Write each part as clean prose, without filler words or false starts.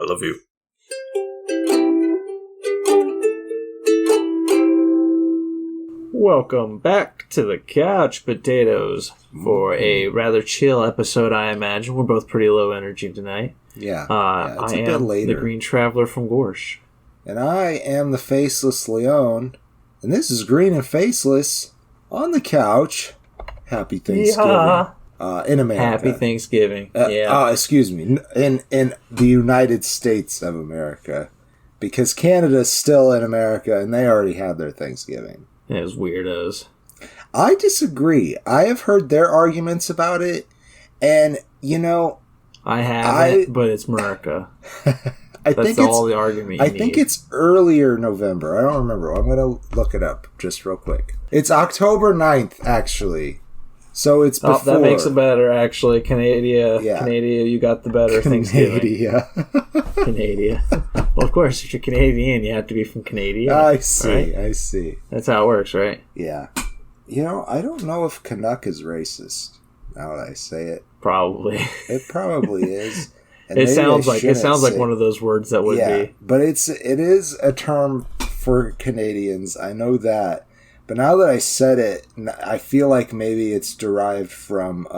I love you. Welcome back to the Couch Potatoes for a rather chill episode, I imagine. We're both pretty low energy tonight. Yeah, it's a bit later. The Green Traveler from Gorsh. And I am the Faceless Leon. And this is Green and Faceless on the couch. Happy Thanksgiving. Yeah. In America. Happy Thanksgiving. Excuse me. In the United States of America. Because Canada's still in America and they already had their Thanksgiving. Those weirdos. I disagree. I have heard their arguments about it. And, you know... I haven't, but it's America. That's all the argument you need. I think it's earlier November. I don't remember. I'm going to look it up just real quick. It's October 9th, actually. So it's before. That makes it better, actually. Canada, you got the better Thanksgiving. Canada. Well, of course, if you're Canadian, you have to be from Canada. I see, right? I see. That's how it works, right? Yeah. You know, I don't know if Canuck is racist, now that I say it. Probably. It probably is. It sounds like one of those words that would be. But it is a term for Canadians. I know that. But now that I said it, I feel like maybe it's derived from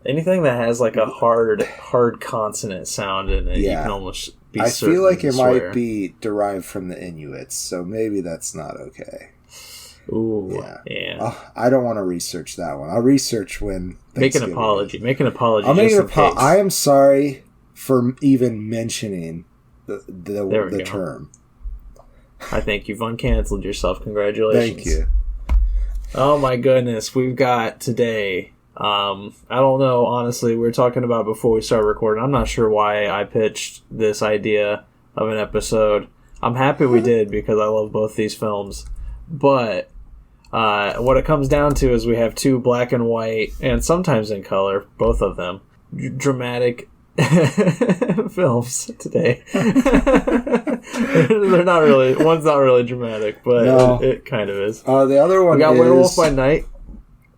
anything that has like a hard consonant sound in it. Yeah. You can almost be certain. I feel like it might be derived from the Inuits, so maybe that's not okay. Ooh, yeah. I don't want to research that one. I'll research when Make an apology. Make an apology. I'll make an apology. I am sorry for even mentioning the term. I think you've uncanceled yourself. Congratulations. Thank you. Oh my goodness, we've got today. I don't know, honestly, we were talking about before we started recording. I'm not sure why I pitched this idea of an episode. I'm happy we did because I love both these films. But what it comes down to is we have two black and white, and sometimes in color, both of them, dramatic films today. They're not really. One's not really dramatic, but it kind of is. The other one, we got Werewolf by Night,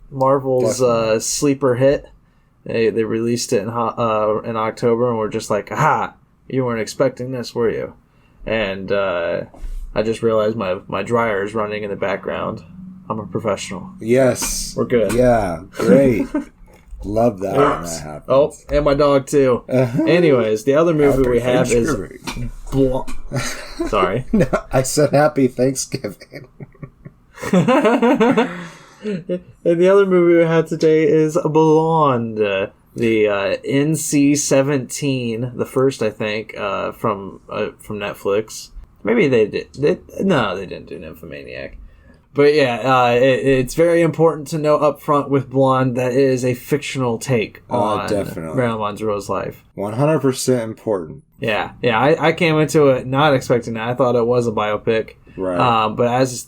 Marvel's sleeper hit. They released it in October, and we're just like, aha! You weren't expecting this, were you? And I just realized my dryer is running in the background. I'm a professional. Yes, we're good. Yeah, great. Love that when that happens. Oh, and my dog, too. Anyways, the other movie we have is... Sorry. No, I said Happy Thanksgiving. And the other movie we have today is Blonde. The NC-17, the first, I think, from Netflix. Maybe they did. No, they didn't do Nymphomaniac. But yeah, it's very important to know up front with Blonde that it is a fictional take on Marilyn Monroe's life. 100% important. Yeah. I came into it not expecting that. I thought it was a biopic. Right. But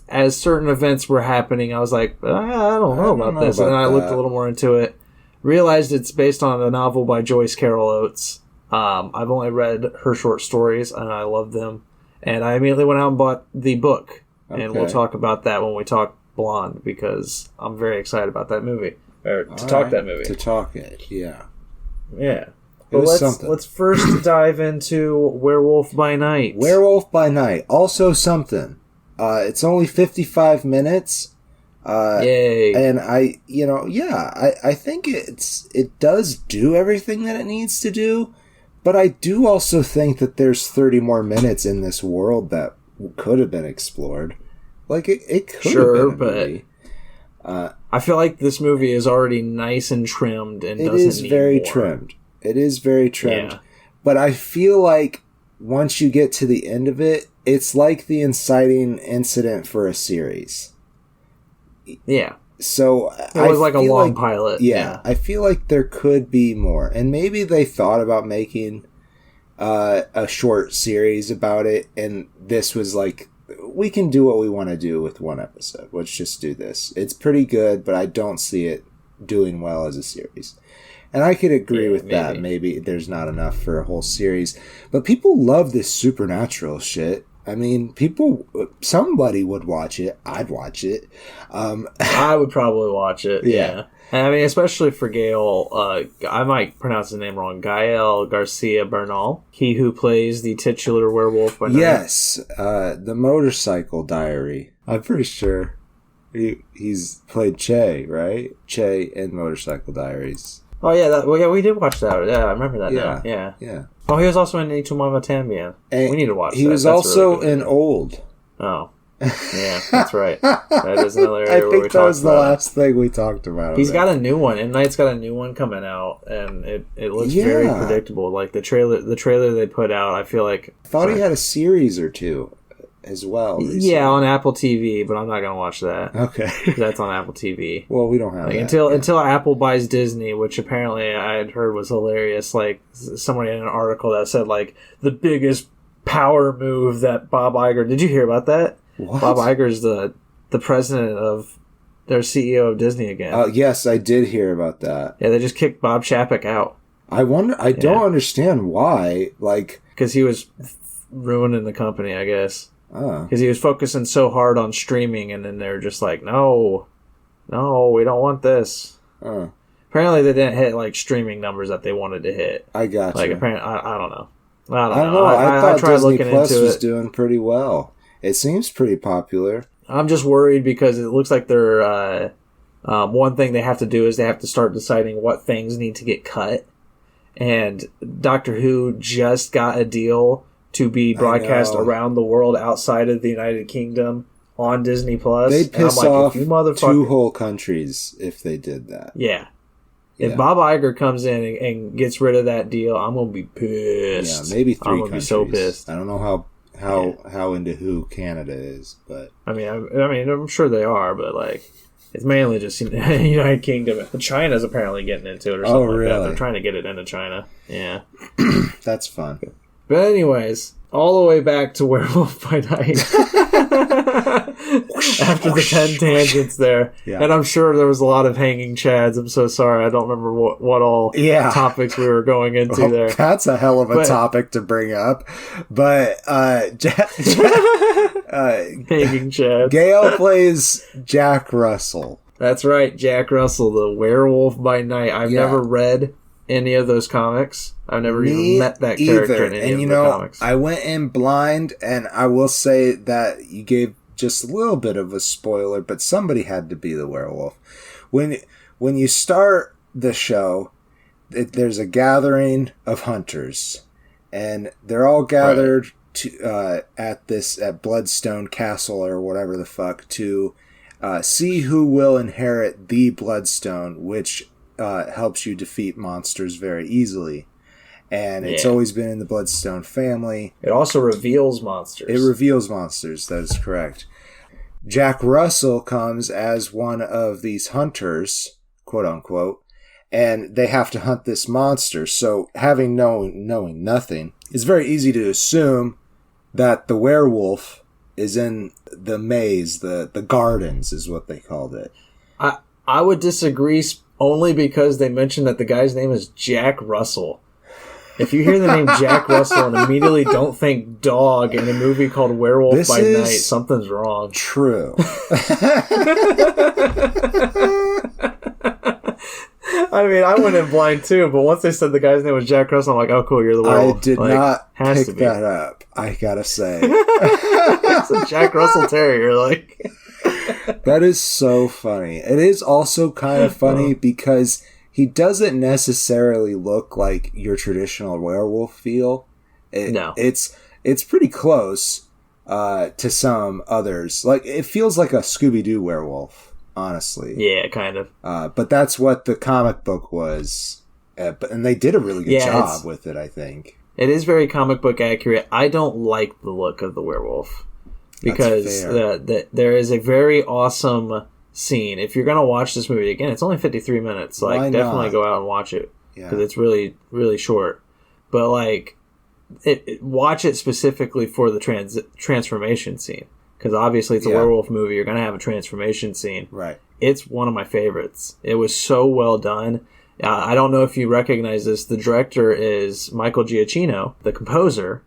as certain events were happening, I was like, I don't know about this. And then I looked a little more into it. Realized it's based on a novel by Joyce Carol Oates. I've only read her short stories, and I love them. And I immediately went out and bought the book. Okay. And we'll talk about that when we talk Blonde, because I'm very excited about that movie. Or to talk that movie. To talk it, yeah. Yeah. But let's first dive into Werewolf by Night. Werewolf by Night. Also something. It's only 55 minutes. Yay. And I think it does do everything that it needs to do. But I do also think that there's 30 more minutes in this world that could have been explored. Like, it could have been a movie. I feel like this movie is already nice and trimmed and doesn't need more. It is very trimmed. It is very trimmed. Yeah. But I feel like once you get to the end of it, it's like the inciting incident for a series. Yeah. So it was like a long pilot. Yeah, I feel like there could be more. And maybe they thought about making a short series about it, and this was like, we can do what we want to do with one episode. Let's just do this. It's pretty good, but I don't see it doing well as a series. And I could agree with that. Maybe there's not enough for a whole series. But people love this supernatural shit. I mean, somebody would watch it. I'd watch it. I would probably watch it. Yeah. And I mean, especially for Gael, I might pronounce his name wrong. Gael Garcia Bernal, he who plays the titular werewolf by night. Yes, the Motorcycle Diary. I'm pretty sure he's played Che, right? Che in Motorcycle Diaries. Oh yeah, we did watch that. Yeah, I remember that. Now. Yeah. Oh, he was also in Y Tu Mamá También. We need to watch that. He was also in Old. Oh. Yeah, that's right. That is another area I where we think that was the about last thing we talked about. He's got a new one. M. Night's got a new one coming out, and it looks very predictable. Like the trailer they put out, I feel like... I thought he had a series or two as well. Recently. Yeah, on Apple TV, but I'm not going to watch that. Okay. That's on Apple TV. Well, we don't have that. Until Apple buys Disney, which apparently I had heard was hilarious. Like, somebody in an article that said, like, the biggest power move that Bob Iger... Did you hear about that? What? Bob Iger's the president of their CEO of Disney again. Yes, I did hear about that. Yeah, they just kicked Bob Chapek out. I don't understand why. Like, because he was ruining the company, I guess. Because he was focusing so hard on streaming, and then they're just like, no, we don't want this. Apparently, they didn't hit like streaming numbers that they wanted to hit. I got like you. Apparently, I don't know. I don't know. I thought Disney Plus was doing pretty well. It seems pretty popular. I'm just worried because it looks like they're one thing they have to do is they have to start deciding what things need to get cut. And Doctor Who just got a deal to be broadcast around the world outside of the United Kingdom on Disney Plus. They'd piss off 2 whole countries if they did that. Yeah. If Bob Iger comes in and gets rid of that deal, I'm gonna be pissed. Yeah, maybe 3 I'm countries. Be so pissed. I don't know how into Who Canada is, but I mean, I'm sure they are, but like, it's mainly just United Kingdom. China's apparently getting into it or something like that. They're trying to get it into China. Yeah, that's fun. But anyways, all the way back to Werewolf by Night. After the 10 tangents there. Yeah. And I'm sure there was a lot of hanging chads. I'm so sorry. I don't remember what all topics we were going into there. That's a hell of a topic to bring up. But hanging chads. Gail plays Jack Russell. That's right, Jack Russell, the Werewolf by Night. I've never read any of those comics. I've never even met that character in any of the comics. I went in blind, and I will say that you gave just a little bit of a spoiler, but somebody had to be the werewolf. When you start the show, there's a gathering of hunters, and they're all gathered at Bloodstone Castle or whatever the fuck to see who will inherit the Bloodstone, which helps you defeat monsters very easily. And it's always been in the Bloodstone family. It also reveals monsters. It reveals monsters, that is correct. Jack Russell comes as one of these hunters, quote unquote, and they have to hunt this monster. So knowing nothing, it's very easy to assume that the werewolf is in the maze, the gardens is what they called it. I would disagree only because they mentioned that the guy's name is Jack Russell. If you hear the name Jack Russell and immediately don't think dog in a movie called Werewolf by Night, something's wrong. True. I mean, I went in blind too, but once they said the guy's name was Jack Russell, I'm like, oh cool, you're the werewolf. I did not pick that up, I gotta say. It's a Jack Russell Terrier, like... That is so funny. It is also kind of funny because he doesn't necessarily look like your traditional werewolf feel. No. It's pretty close to some others. Like, it feels like a Scooby-Doo werewolf, honestly. Yeah, kind of. But that's what the comic book was. And they did a really good job with it, I think. It is very comic book accurate. I don't like the look of the werewolf. Because there is a very awesome scene. If you're going to watch this movie, again, it's only 53 minutes. Like, definitely go out and watch it. Because it's really, really short. But, like, watch it specifically for the transformation scene. Because obviously it's a werewolf movie. You're going to have a transformation scene. Right. It's one of my favorites. It was so well done. I don't know if you recognize this. The director is Michael Giacchino. The composer,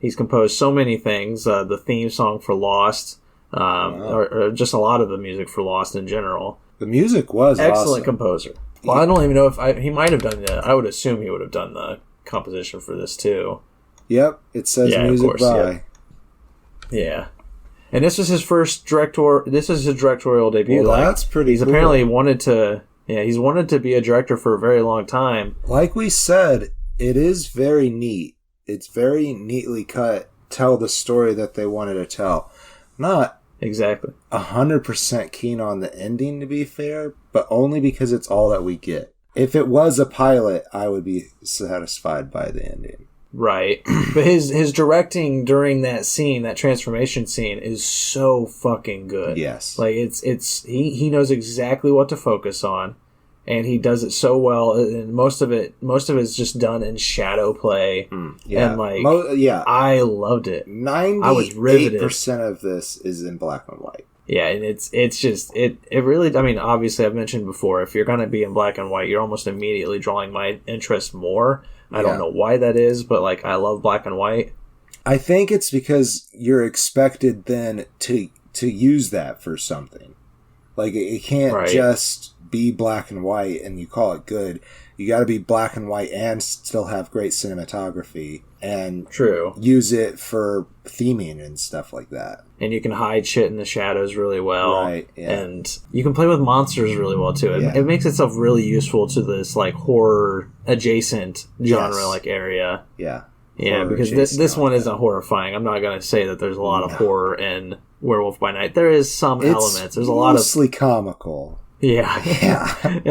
He's composed so many things. The theme song for Lost, or just a lot of the music for Lost in general. The music was excellent awesome. Composer. Well, I don't even know if he might have done that. I would assume he would have done the composition for this too. Yep, it says music by. Yeah. And this was his first directorial debut. Well, that's pretty He's cool. apparently wanted to be a director for a very long time. Like we said, it is very neat. It's very neatly cut. Tell the story that they wanted to tell. Not exactly 100% keen on the ending, to be fair, but only because it's all that we get. If it was a pilot, I would be satisfied by the ending. Right. But his directing during that scene, that transformation scene, is so fucking good. Yes. Like he knows exactly what to focus on, and he does it so well, and most of it's just done in shadow play. Yeah. And I loved it. 98% of this is in black and white. Yeah, and it's just it really, I mean, obviously I've mentioned before, if you're going to be in black and white, you're almost immediately drawing my interest more. I don't know why that is, but like I love black and white. I think it's because you're expected then to use that for something. Like it can't just be black and white and you call it good. You got to be black and white and still have great cinematography and use it for theming and stuff like that. And you can hide shit in the shadows really well. Right, yeah. And you can play with monsters really well too. It makes itself really useful to this like horror adjacent genre like area. Yeah. Yeah, because this one isn't horrifying. I'm not going to say that there's a lot of horror in Werewolf by Night. There is some elements. There's a lot of mostly comical. Yeah. Yeah.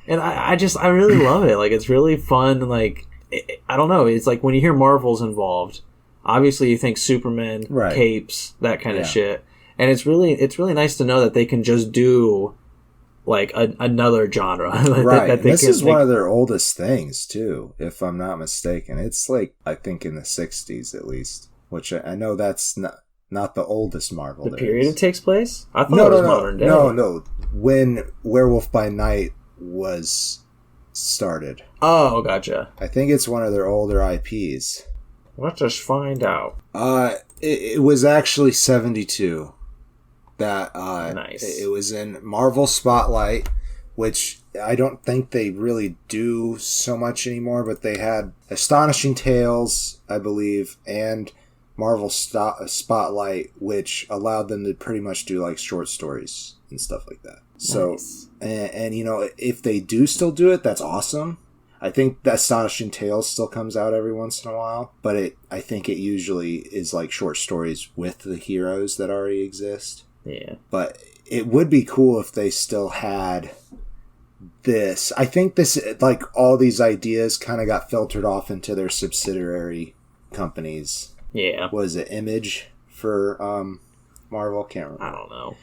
And I really love it. Like, it's really fun. Like, I don't know. It's like when you hear Marvel's involved, obviously you think Superman, capes, that kind of shit. And it's really nice to know that they can just do like another genre. Right. This is one of their oldest things too, if I'm not mistaken. It's like, I think in the 60s at least, which I know that's not the oldest Marvel. The period it takes place? I thought it was modern day. No. When Werewolf by Night was started. Oh, gotcha. I think it's one of their older IPs. Let's just find out. It was actually 72. That nice. It was in Marvel Spotlight, which I don't think they really do so much anymore, but they had Astonishing Tales, I believe, and Marvel Spotlight, which allowed them to pretty much do like short stories and stuff like that. So, nice. and you know, if they do still do it, that's awesome. I think that Astonishing Tales still comes out every once in a while, but I think it usually is like short stories with the heroes that already exist. Yeah. But it would be cool if they still had this. I think this, like all these ideas kind of got filtered off into their subsidiary companies. Yeah. Was it Image for Marvel? Can't remember. I don't know.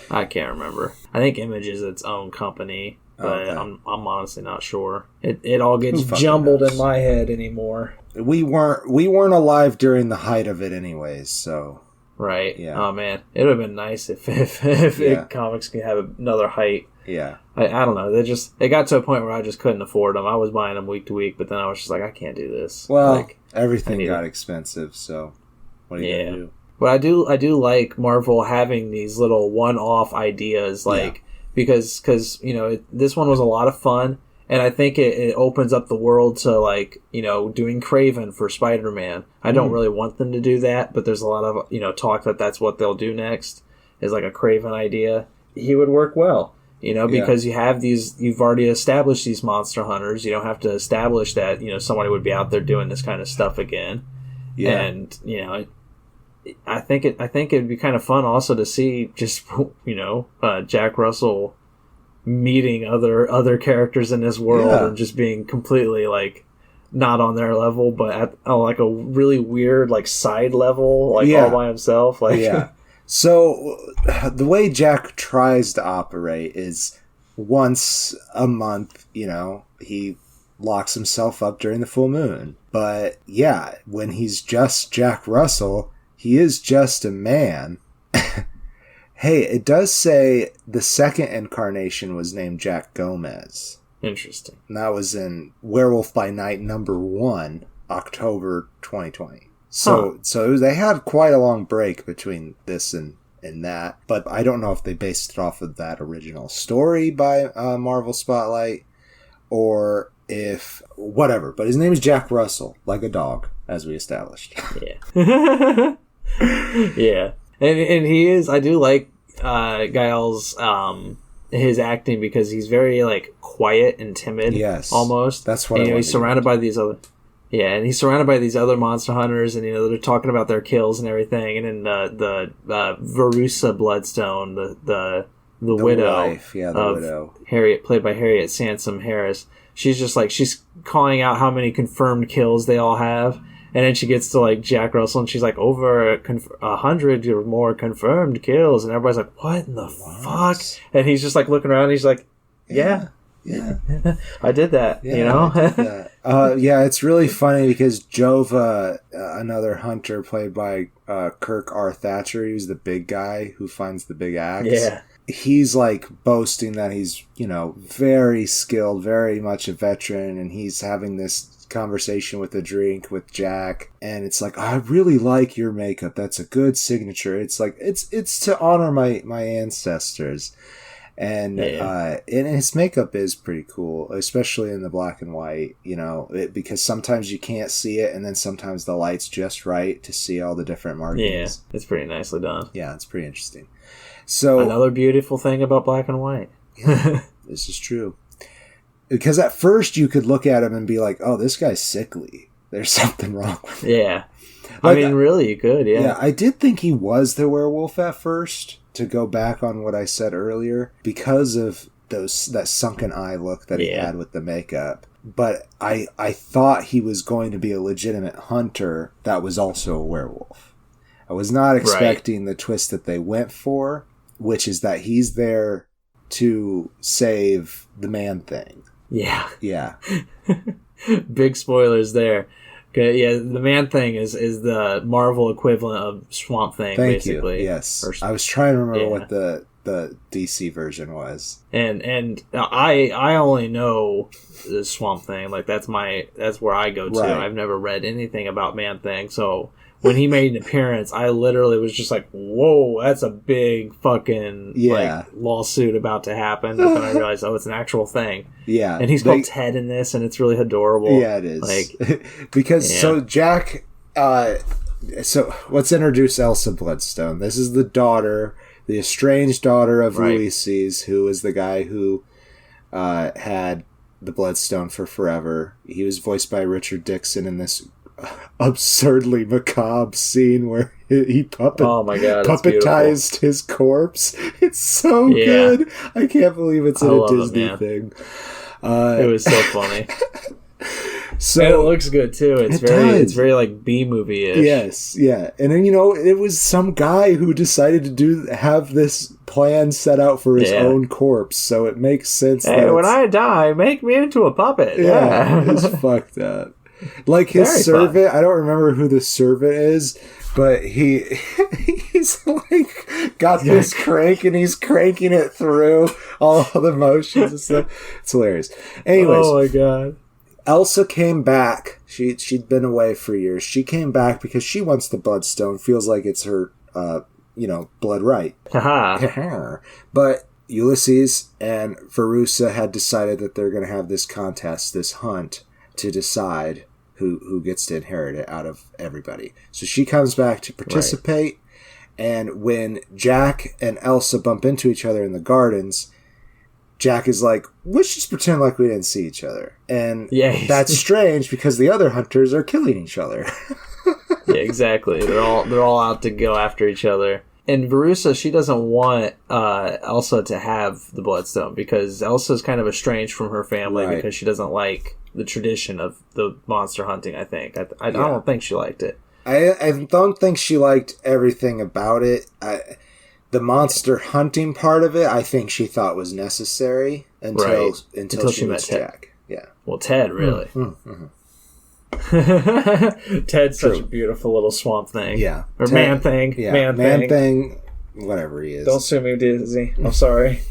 I can't remember. I think Image is its own company, but I'm honestly not sure. It all gets jumbled in my head anymore. We weren't alive during the height of it anyways, so right. Yeah. Oh man, it would have been nice if comics could have another height. Yeah. I don't know. It got to a point where I just couldn't afford them. I was buying them week to week, but then I was just like, I can't do this. Well, like, everything got expensive, so what are you gonna do? But I do like Marvel having these little one-off ideas, like because you know this one was a lot of fun, and I think it opens up the world to like doing Kraven for Spider-Man. I don't really want them to do that, but there's a lot of talk that that's what they'll do next is like a Kraven idea. He would work well, because you have you've already established these monster hunters. You don't have to establish that somebody would be out there doing this kind of stuff again. Yeah, and I think it'd be kind of fun also to see just Jack Russell meeting other characters in this world and just being completely like not on their level, but at like a really weird like side level, like all by himself. Like So the way Jack tries to operate is once a month, he locks himself up during the full moon. But when he's just Jack Russell, he is just a man. Hey, it does say the second incarnation was named Jack Gomez. Interesting. And that was in Werewolf by Night #1, October 2020. So they had quite a long break between this and that, but I don't know if they based it off of that original story by Marvel Spotlight or if whatever. But his name is Jack Russell, like a dog, as we established. Yeah. Yeah. And he is, I do like Gael's his acting because he's very like quiet and timid. Yes. Almost. That's what he's surrounded by these other and he's surrounded by these other monster hunters, and they're talking about their kills and everything. And then the Verussa Bloodstone, the widow, wife, the widow, Harriet, played by Harriet Sansom Harris. She's just like, she's calling out how many confirmed kills they all have, and then she gets to like Jack Russell, and she's like, over 100 or more confirmed kills, and everybody's like, what in the fuck? And he's just like looking around, and he's like, yeah. I did that, I did that. Yeah, it's really funny because Jova, another hunter played by Kirk R. Thatcher, he's the big guy who finds the big axe. Yeah. He's like boasting that he's, very skilled, very much a veteran, and he's having this conversation with a drink with Jack, and it's like, I really like your makeup. That's a good signature. It's like it's to honor my ancestors. And and his makeup is pretty cool, especially in the black and white, because sometimes you can't see it, and then sometimes the light's just right to see all the different markings. Yeah, it's pretty nicely done. Yeah, it's pretty interesting. So another beautiful thing about black and white. Yeah, this is true. Because at first you could look at him and be like, oh, this guy's sickly. There's something wrong with him. Yeah. Like, really, you could, yeah. Yeah, I did think he was the werewolf at first, to go back on what I said earlier, because of that sunken eye look that he had with the makeup. But I thought he was going to be a legitimate hunter that was also a werewolf. I was not expecting the twist that they went for, which is that he's there to save the Man-Thing. Yeah. Yeah. Big spoilers there. Okay, yeah, the Man-Thing is the Marvel equivalent of Swamp Thing, basically. You. Yes. I was trying to remember what the DC version was. And I only know the Swamp Thing. Like that's where I go to. Right. I've never read anything about Man-Thing, so when he made an appearance, I literally was just like, whoa, that's a big fucking lawsuit about to happen. But then I realized, it's an actual thing. Yeah. And he's called Ted in this, and it's really adorable. Yeah, it is. Because, so Jack, so let's introduce Elsa Bloodstone. This is the daughter, the estranged daughter of Ulysses, who was the guy who had the Bloodstone for forever. He was voiced by Richard Dixon in this absurdly macabre scene where he puppetized his corpse. It's so good. I can't believe it's in a Disney thing. It was so funny. So and it looks good too. It's very like B movie-ish. Yes, yeah. And then it was some guy who decided to have this plan set out for his own corpse, so it makes sense. Hey, when I die, make me into a puppet. Yeah. It's fucked up. Like his servant, I don't remember who the servant is, but he's like got this crank and he's cranking it through all the motions and stuff. It's hilarious. Anyways, oh my god. Elsa came back. She'd been away for years. She came back because she wants the Bloodstone. Feels like it's her, blood right. But Ulysses and Verussa had decided that they're going to have this contest, this hunt, to decide who gets to inherit it out of everybody. So she comes back to participate, and when Jack and Elsa bump into each other in the gardens, Jack is like, let's just pretend like we didn't see each other. And that's strange because the other hunters are killing each other. Yeah, exactly. They're all out to go after each other. And Verussa, she doesn't want Elsa to have the Bloodstone because Elsa's kind of estranged from her family because she doesn't like the tradition of the monster hunting, I think. I don't think she liked it. I don't think she liked everything about it. The monster hunting part of it, I think she thought was necessary until she met Jack. Yeah. Well, Ted, really. Mm-hmm. Ted's such a beautiful little swamp thing. Yeah. Or Man-Thing. Yeah. Man-Thing. Whatever he is. Don't sue me, Disney. I'm sorry.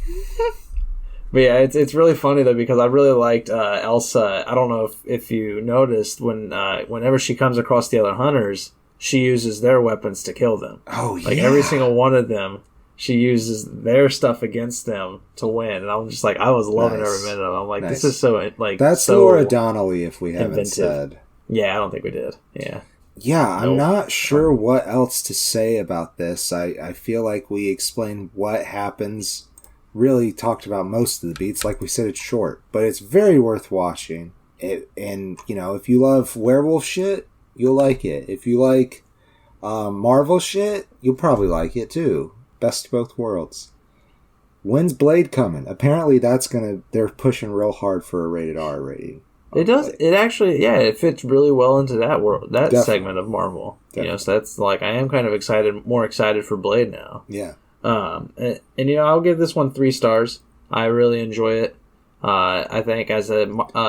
But yeah, it's really funny though because I really liked Elsa. I don't know if you noticed whenever she comes across the other hunters, she uses their weapons to kill them. Oh, yeah. Like, every single one of them, she uses their stuff against them to win. And I'm just like, I was loving every minute of it. I'm like, this is so, like, that's so Laura Donnelly, if we haven't inventive. said. Yeah, I don't think we did. Yeah. Yeah, I'm not sure what else to say about this. I feel like we explained what happens, really talked about most of the beats. Like we said, it's short, but it's very worth watching. And, you know, if you love werewolf shit, you'll like it. If you like Marvel shit, you'll probably like it too. Best of both worlds. When's Blade coming? Apparently they're pushing real hard for a rated R rating. It does. It actually, it fits really well into that world, that Definitely. segment of Marvel. Definitely. You know, so that's like, I am kind of more excited for Blade now. Yeah. And you know, I'll give this one 3 stars. I really enjoy it. I think as a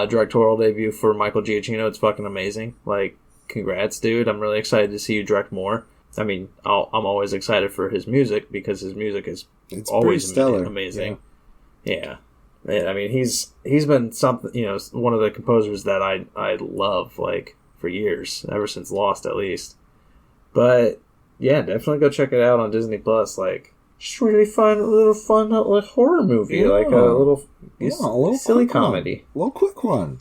directorial debut for Michael Giacchino, it's fucking amazing. Like, congrats, dude. I'm really excited to see you direct more. I mean, I'm always excited for his music because his music is always amazing. Yeah. I mean, he's been something, you know, one of the composers that I love, like, for years, ever since Lost, at least. But yeah, definitely go check it out on Disney Plus. Like, just really fun like horror movie, like a little silly comedy, a little quick one.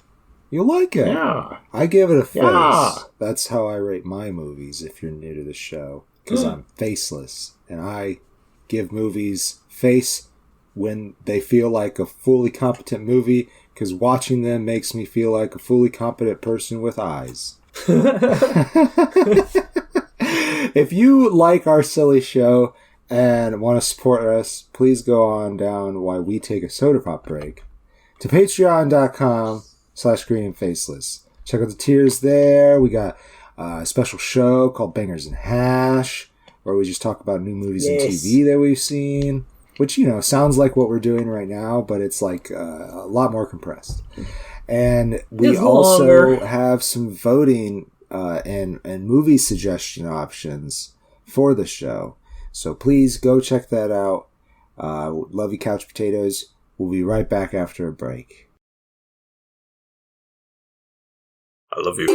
You'll like it. Yeah, I give it a face. Yeah. That's how I rate my movies. If you're new to the show, because I'm faceless, and I give movies face when they feel like a fully competent movie, because watching them makes me feel like a fully competent person with eyes. If you like our silly show and want to support us, please go on down while we take a soda pop break to patreon.com/greenandfaceless. Check out the tiers there. We got a special show called Bangers and Hash, where we just talk about new movies and TV that we've seen. Which, you know, sounds like what we're doing right now, but it's like a lot more compressed. And we also have some voting and movie suggestion options for the show. So please go check that out. Love you, Couch Potatoes. We'll be right back after a break. I love you.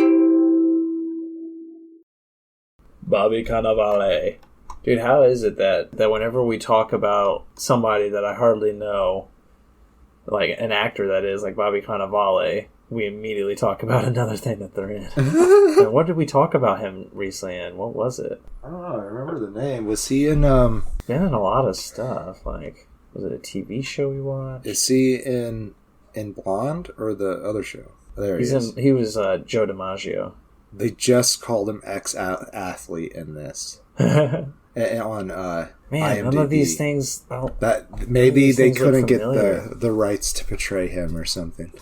Bobby Cannavale. Dude, how is it that whenever we talk about somebody that I hardly know, like an actor that is, like Bobby Cannavale, we immediately talk about another thing that they're in? And what did we talk about him recently in? What was it? I don't know. I remember the name. Was he in... Been in a lot of stuff. Like, was it a TV show we watched? Is he in Blonde or the other show? There he is. He was Joe DiMaggio. They just called him ex-athlete in this. On Man, IMDb. none of these things... That maybe they couldn't get the rights to portray him or something.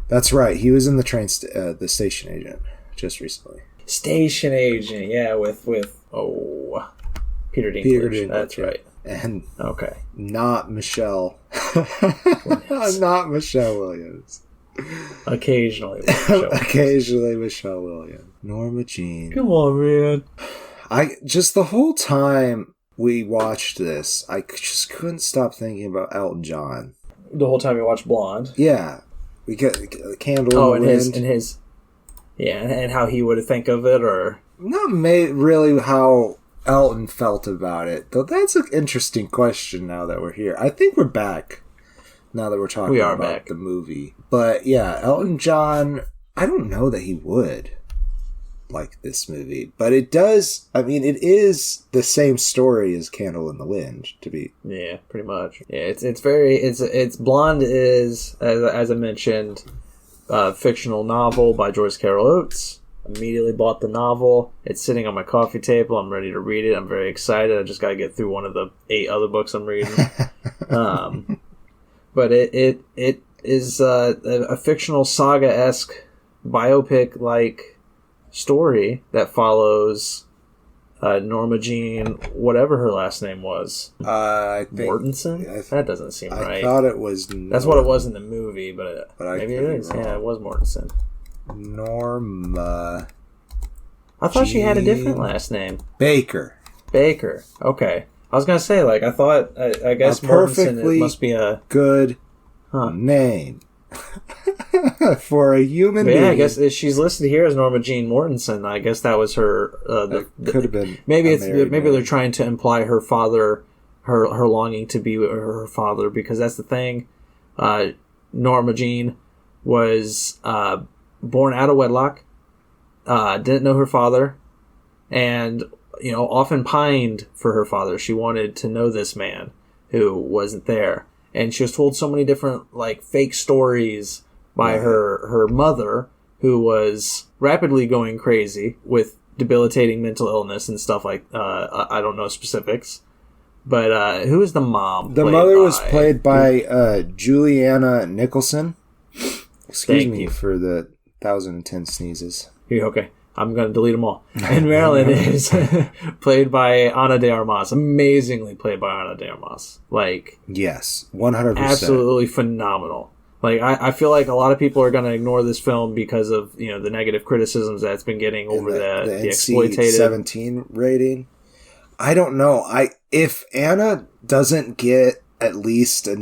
That's right. He was in the the Station Agent just recently. Station Agent, yeah, with Peter Dinklage. That's right. And okay, not Michelle. Not Michelle Williams. Occasionally Michelle Williams. Norma Jean. Come on, man. The whole time we watched this, I just couldn't stop thinking about Elton John. The whole time you watched Blonde? Yeah. We got Candle in the Wind. And how he would think of it, or... Not really how Elton felt about it, though that's an interesting question now that we're here. I think we're back now that we're talking about the movie. But yeah, Elton John, I don't know that he would like this movie, but it does. I mean, it is the same story as Candle in the Wind, to be. Yeah, pretty much. Yeah, it's Blonde is, as I mentioned, a fictional novel by Joyce Carol Oates. Immediately bought the novel. It's sitting on my coffee table. I'm ready to read it. I'm very excited. I just got to get through one of the 8 other books I'm reading. But it is a fictional saga-esque biopic-like story that follows Norma Jean, whatever her last name was. I think Mortensen? That doesn't seem right. I thought it was... That's what it was in the movie, but maybe it is. Yeah, it was Mortensen. Norma... I thought she had a different last name. Baker. Okay. I was going to say, like, I thought... I guess Mortensen, it must be a... good name. For a human but being. yeah, I guess she's listed here as Norma Jean Mortensen. I guess that was her. Could have been. Maybe they're trying to imply her father, her longing to be with her father, because that's the thing. Norma Jean was born out of wedlock, didn't know her father, and often pined for her father. She wanted to know this man who wasn't there, and she was told so many different fake stories by her mother, who was rapidly going crazy with debilitating mental illness and stuff like I don't know specifics. But who is the mom? The mother was played by Juliana Nicholson. Excuse me for the 1,010 sneezes. Okay, I'm going to delete them all. And Marilyn is played by Ana de Armas. Amazingly played by Ana de Armas. Yes, 100%. Absolutely phenomenal. I feel like a lot of people are going to ignore this film because of the negative criticisms that it's been getting over the exploitative 17 rating. I don't know. If Anna doesn't get at least a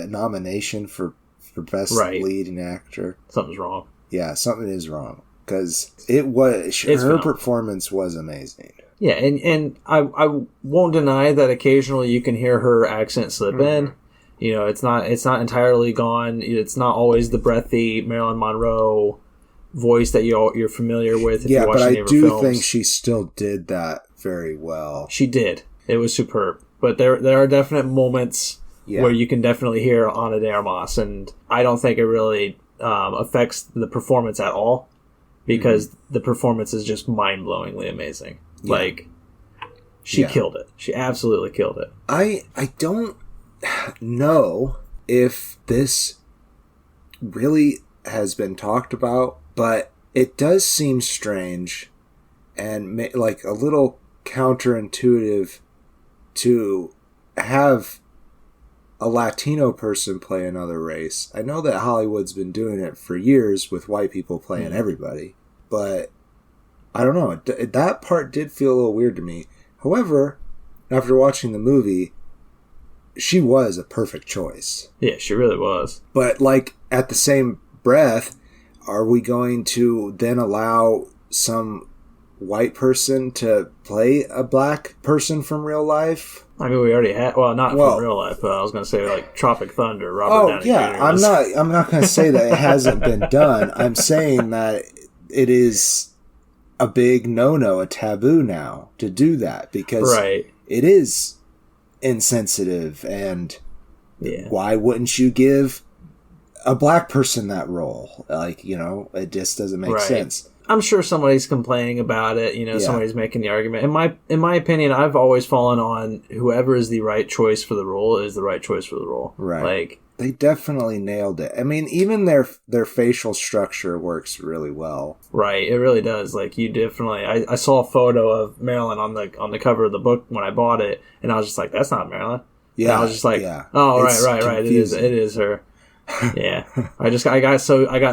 nomination for best leading actor, something's wrong. Yeah, something is wrong, because her performance was amazing. Yeah, and I won't deny that occasionally you can hear her accent slip in. It's not entirely gone. It's not always the breathy Marilyn Monroe voice that you're familiar with if you watch any of her films. But I do think she still did that very well. She did. It was superb. But there are definite moments where you can definitely hear Ana de Armas, and I don't think it really affects the performance at all, because the performance is just mind-blowingly amazing. Yeah. She killed it. She absolutely killed it. I don't know if this really has been talked about, but it does seem strange and a little counterintuitive to have a Latino person play another race. I know that Hollywood's been doing it for years with white people playing everybody, but I don't know. That part did feel a little weird to me. However, after watching the movie, she was a perfect choice. Yeah, she really was. But at the same breath, are we going to then allow some white person to play a black person from real life? I mean, we already had. Well, not from real life, but I was going to say Tropic Thunder. Robert Downey Jr. I'm not going to say that it hasn't been done. I'm saying that it is a big no-no, a taboo now to do that, because it is insensitive, and why wouldn't you give a black person that role? It just doesn't make sense. I'm sure somebody's complaining about it. Somebody's making the argument. In my opinion, I've always fallen on whoever is the right choice for the role is the right choice for the role. Right. They definitely nailed it. I mean, even their facial structure works really well. Right. It really does. You definitely. I saw a photo of Marilyn on the cover of the book when I bought it, and I was just like, "That's not Marilyn." Yeah. And I was just like, "Oh, right. It is her." Yeah, I got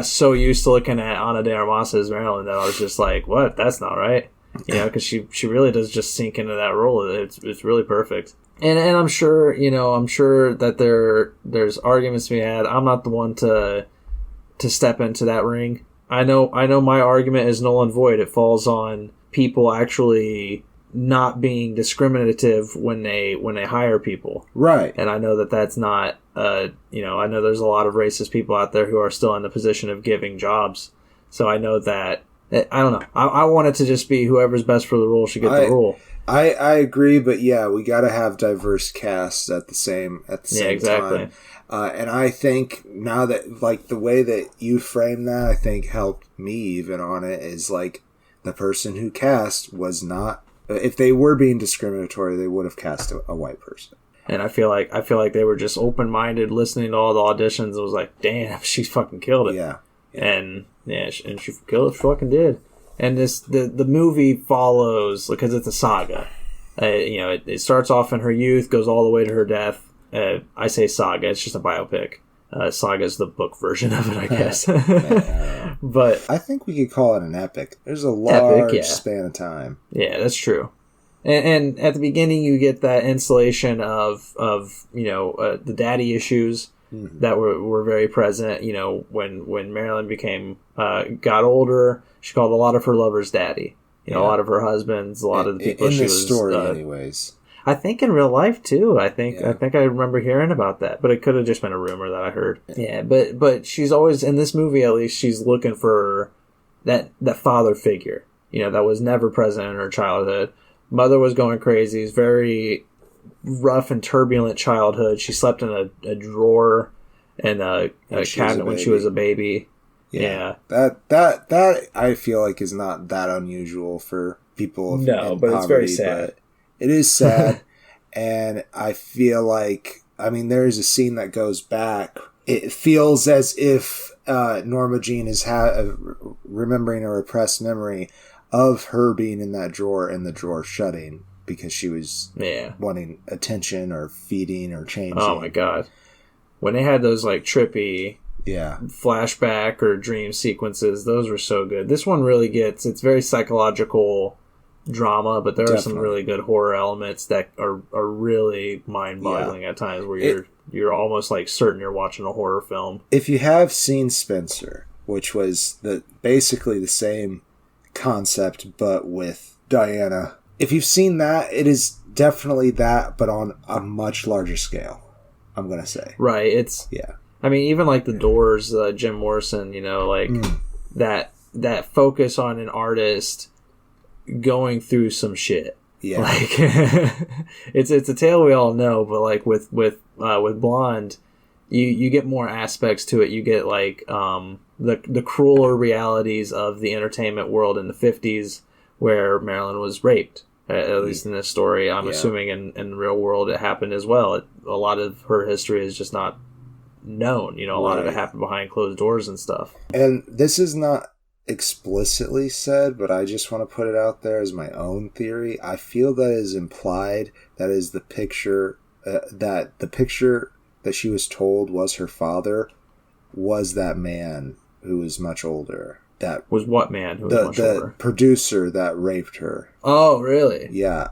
so used to looking at Ana de Armas as Marilyn that I was just like, "What? That's not right." Because she really does just sink into that role. It's really perfect. And I'm sure that there's arguments to be had. I'm not the one to step into that ring. I know my argument is null and void. It falls on people actually not being discriminative when they hire people. Right. And I know that that's not I know there's a lot of racist people out there who are still in the position of giving jobs. So I know that I don't know. I want it to just be whoever's best for the role should get the role. I agree, but we got to have diverse casts at the same exactly. time. And I think now that the way that you frame that, I think helped me even on it is the person who cast was not. If they were being discriminatory, they would have cast a white person. And I feel like they were just open-minded, listening to all the auditions. And was like, damn, she fucking killed it. Yeah. And she killed it. She fucking did. And the movie follows because it's a saga. It starts off in her youth, goes all the way to her death. I say saga; it's just a biopic. Saga is the book version of it, I guess. But I think we could call it an epic. There's a large span of time. Yeah, that's true. And at the beginning, you get that installation of the daddy issues. that were very present. You know, when Marilyn got older, she called a lot of her lovers daddy. You know, a lot of her husbands, a lot of the people she was... In the story, anyways. I think in real life, too. I think I remember hearing about that. But it could have just been a rumor that I heard. Yeah, but she's always... In this movie, at least, she's looking for that father figure. You know, that was never present in her childhood. Mother was going crazy. It's very rough and turbulent childhood. She slept in a drawer in a cabinet when she was a baby. Yeah. That I feel like is not that unusual for people in poverty, it's very sad. But it is sad. And I feel like, I mean, there's a scene that goes back. It feels as if Norma Jean is remembering a repressed memory of her being in that drawer and the drawer shutting because she was wanting attention or feeding or changing. Oh my God. When they had those like trippy flashback or dream sequences, those were so good. This one really it's very psychological drama, but there are some really good horror elements that are really mind-boggling at times where you're almost like certain you're watching a horror film. If you have seen Spencer, which was basically the same concept but with Diana, if you've seen that, it is definitely that, but on a much larger scale, I'm gonna say. Right. It's I mean, even like The Doors, Jim Morrison, you know, like that focus on an artist going through some shit. Yeah, like it's a tale we all know, but like with Blonde, you get more aspects to it. You get like the crueler realities of the entertainment world in the 50s, where Marilyn was raped. At least in this story, I'm assuming in the real world it happened as well. A lot of her history is just not known. You know, a lot of it happened behind closed doors and stuff. And this is not explicitly said, but I just want to put it out there as my own theory. I feel that is implied that is the picture that she was told was her father was that man who was much older. That was what man who was much older? The producer that raped her. Oh, really? Yeah,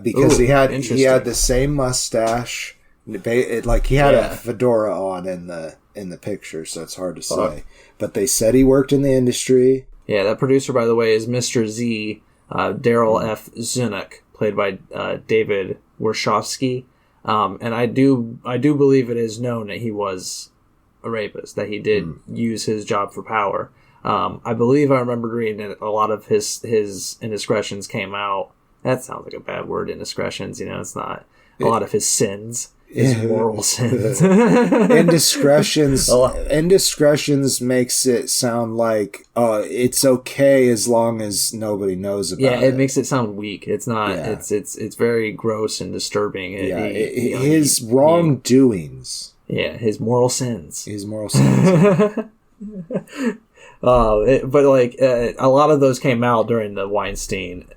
because he had the same mustache. Like he had a fedora on in the picture, so it's hard to say. But they said he worked in the industry. Yeah, that producer, by the way, is Mr. Z, Daryl F. Zunick, played by David Warshawski. And I do believe it is known that he was a rapist, that he did use his job for power. I believe I remember reading that a lot of his indiscretions came out. That sounds like a bad word, indiscretions. You know, it's not. A lot of his sins. His moral sins. Indiscretions makes it sound like it's okay as long as nobody knows about it. Yeah, it makes it sound weak. It's not. Yeah. It's very gross and disturbing. His wrongdoings. His moral sins. But like a lot of those came out during the Weinstein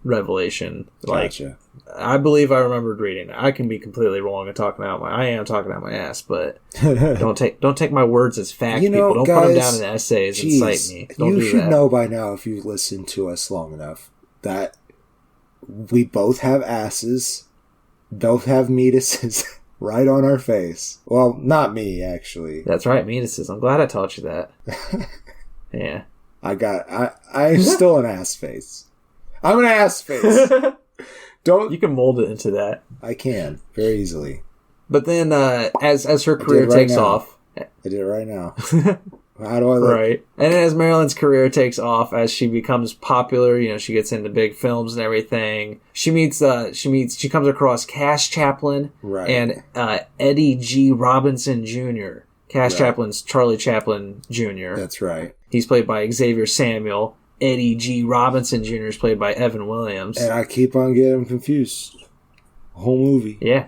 revelation. Gotcha. I believe I remembered reading that. I can be completely wrong and I am talking out my ass, but don't take my words as fact. People don't put them down in essays and cite me. You should know by now, if you've listened to us long enough, that we both have asses, both have meatuses right on our face. Well, not me, actually. That's right, meatuses. I'm glad I taught you that. Yeah. I'm still an ass face. I'm an ass face. You can mold it into that. I can very easily. But then, as her career takes off, I did it right now. How do I look? Right, and as Marilyn's career takes off, as she becomes popular, you know, she gets into big films and everything. She comes across Cash Chaplin and Eddie G. Robinson Jr. Cash Chaplin's Charlie Chaplin Jr. That's right. He's played by Xavier Samuel. Eddie G. Robinson Jr. is played by Evan Williams. And I keep on getting confused. Whole movie. Yeah.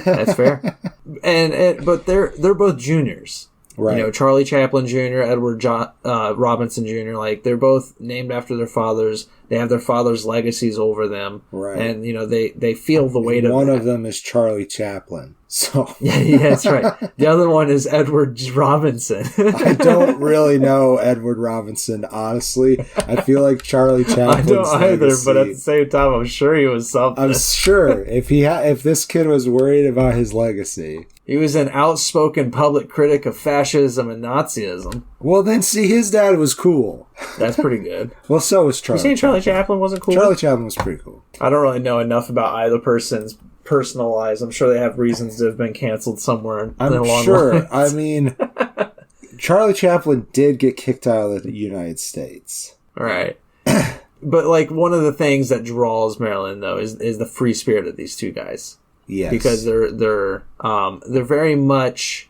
That's fair. But they're both juniors. Right. You know, Charlie Chaplin Jr., Edward Robinson Jr., like, they're both named after their fathers. They have their father's legacies over them. Right. And, you know, they feel the weight of that. One of them is Charlie Chaplin. So. Yeah, that's right. The other one is Edward Robinson. I don't really know Edward Robinson, honestly. I feel like Charlie Chaplin's I don't either, legacy, but at the same time, I'm sure he was something. I'm sure. If this kid was worried about his legacy, He was an outspoken public critic of fascism and Nazism. Well, then, see, his dad was cool. That's pretty good. Well, so was Charlie. You saying Charlie Chaplin wasn't cool? Charlie Chaplin was pretty cool. I don't really know enough about either person's personal lives. I'm sure they have reasons to have been canceled somewhere. I'm sure. I mean, Charlie Chaplin did get kicked out of the United States. Right. But, like, one of the things that draws Marilyn, though, is the free spirit of these two guys. Yes. Because they're very much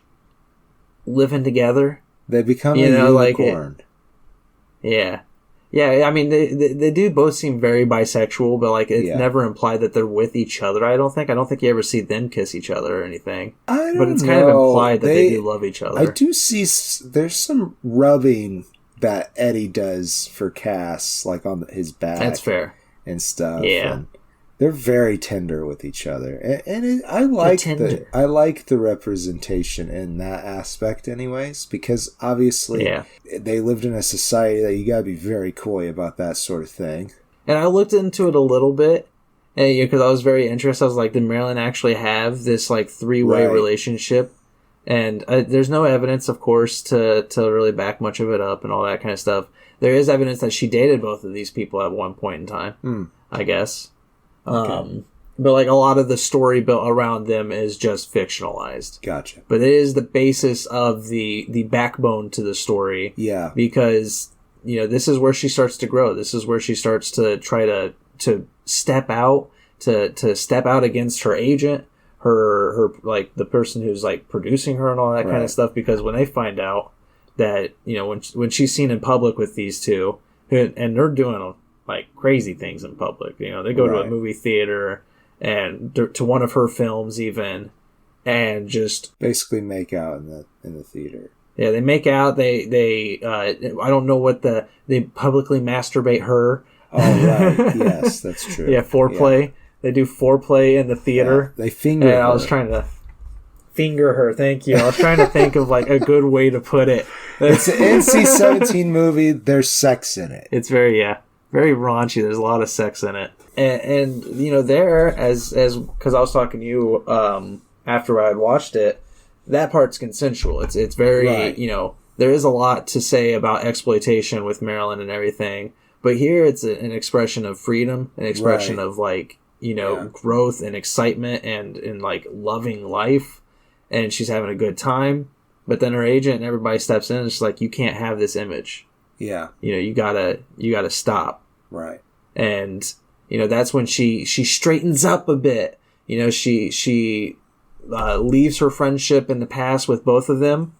living together. They become a unicorn. Yeah. I mean, they do both seem very bisexual, but like it's never implied that they're with each other. I don't think you ever see them kiss each other or anything. But it's kind of implied that they do love each other. I do see there's some rubbing that Eddie does for Cass, like on his back. That's fair. And stuff. Yeah. And they're very tender with each other, and I like the representation in that aspect, anyways. Because obviously, they lived in a society that you gotta be very coy about that sort of thing. And I looked into it a little bit, because I was very interested. I was like, did Marilyn actually have this like three-way relationship? And there's no evidence, of course, to really back much of it up and all that kind of stuff. There is evidence that she dated both of these people at one point in time, I guess. Okay. But like a lot of the story built around them is just fictionalized. Gotcha. But it is the basis of the backbone to the story. Yeah. Because, this is where she starts to grow. This is where she starts to try to step out, to step out against her agent, her like the person who's like producing her and all that kind of stuff. Because when they find out that, when she's seen in public with these two, and they're doing like crazy things in public. They go to a movie theater and to one of her films even, and just basically make out in the theater. Yeah, they make out. They I don't know what they publicly masturbate her. Oh right, yes, that's true. Yeah, foreplay. Yeah. They do foreplay in the theater. Yeah, they finger her. I was trying to finger her. Thank you. I was trying to think of like a good way to put it. It's an NC-17 movie. There's sex in it. It's very raunchy. There's a lot of sex in it. And there, as because I was talking to you after I had watched it, that part's consensual. It's very, there is a lot to say about exploitation with Marilyn and everything. But here it's an expression of freedom, an expression of like, growth and excitement and like loving life. And she's having a good time. But then her agent and everybody steps in and it's like, you can't have this image. Yeah. You gotta stop. Right. And, that's when she straightens up a bit. She leaves her friendship in the past with both of them.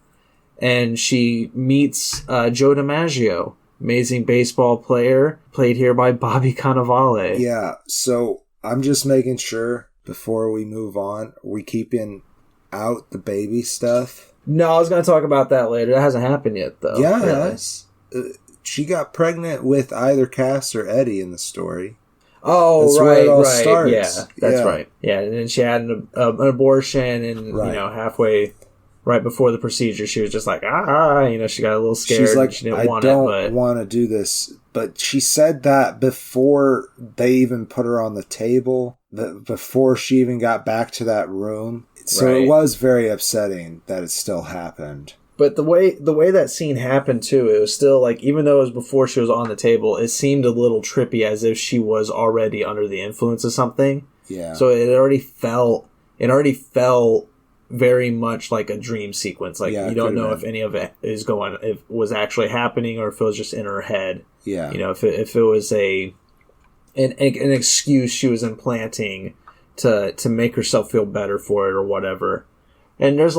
And she meets Joe DiMaggio, amazing baseball player, played here by Bobby Cannavale. Yeah. So I'm just making sure before we move on, are we keeping out the baby stuff? No, I was going to talk about that later. That hasn't happened yet, though. Yeah, really. She got pregnant with either Cass or Eddie in the story. Oh, that's right, where it all starts. Yeah, that's right. Yeah, and then she had an abortion, and halfway, right before the procedure, she was just like, she got a little scared. She's like, she didn't want I don't want to do this. But she said that before they even put her on the table, before she even got back to that room. So it was very upsetting that it still happened. But the way that scene happened too, it was still like, even though it was before she was on the table, it seemed a little trippy, as if she was already under the influence of something. Yeah. So it already felt very much like a dream sequence. Like you don't know if any of it if was actually happening or if it was just in her head. Yeah. If it was an excuse she was implanting to make herself feel better for it or whatever. And that's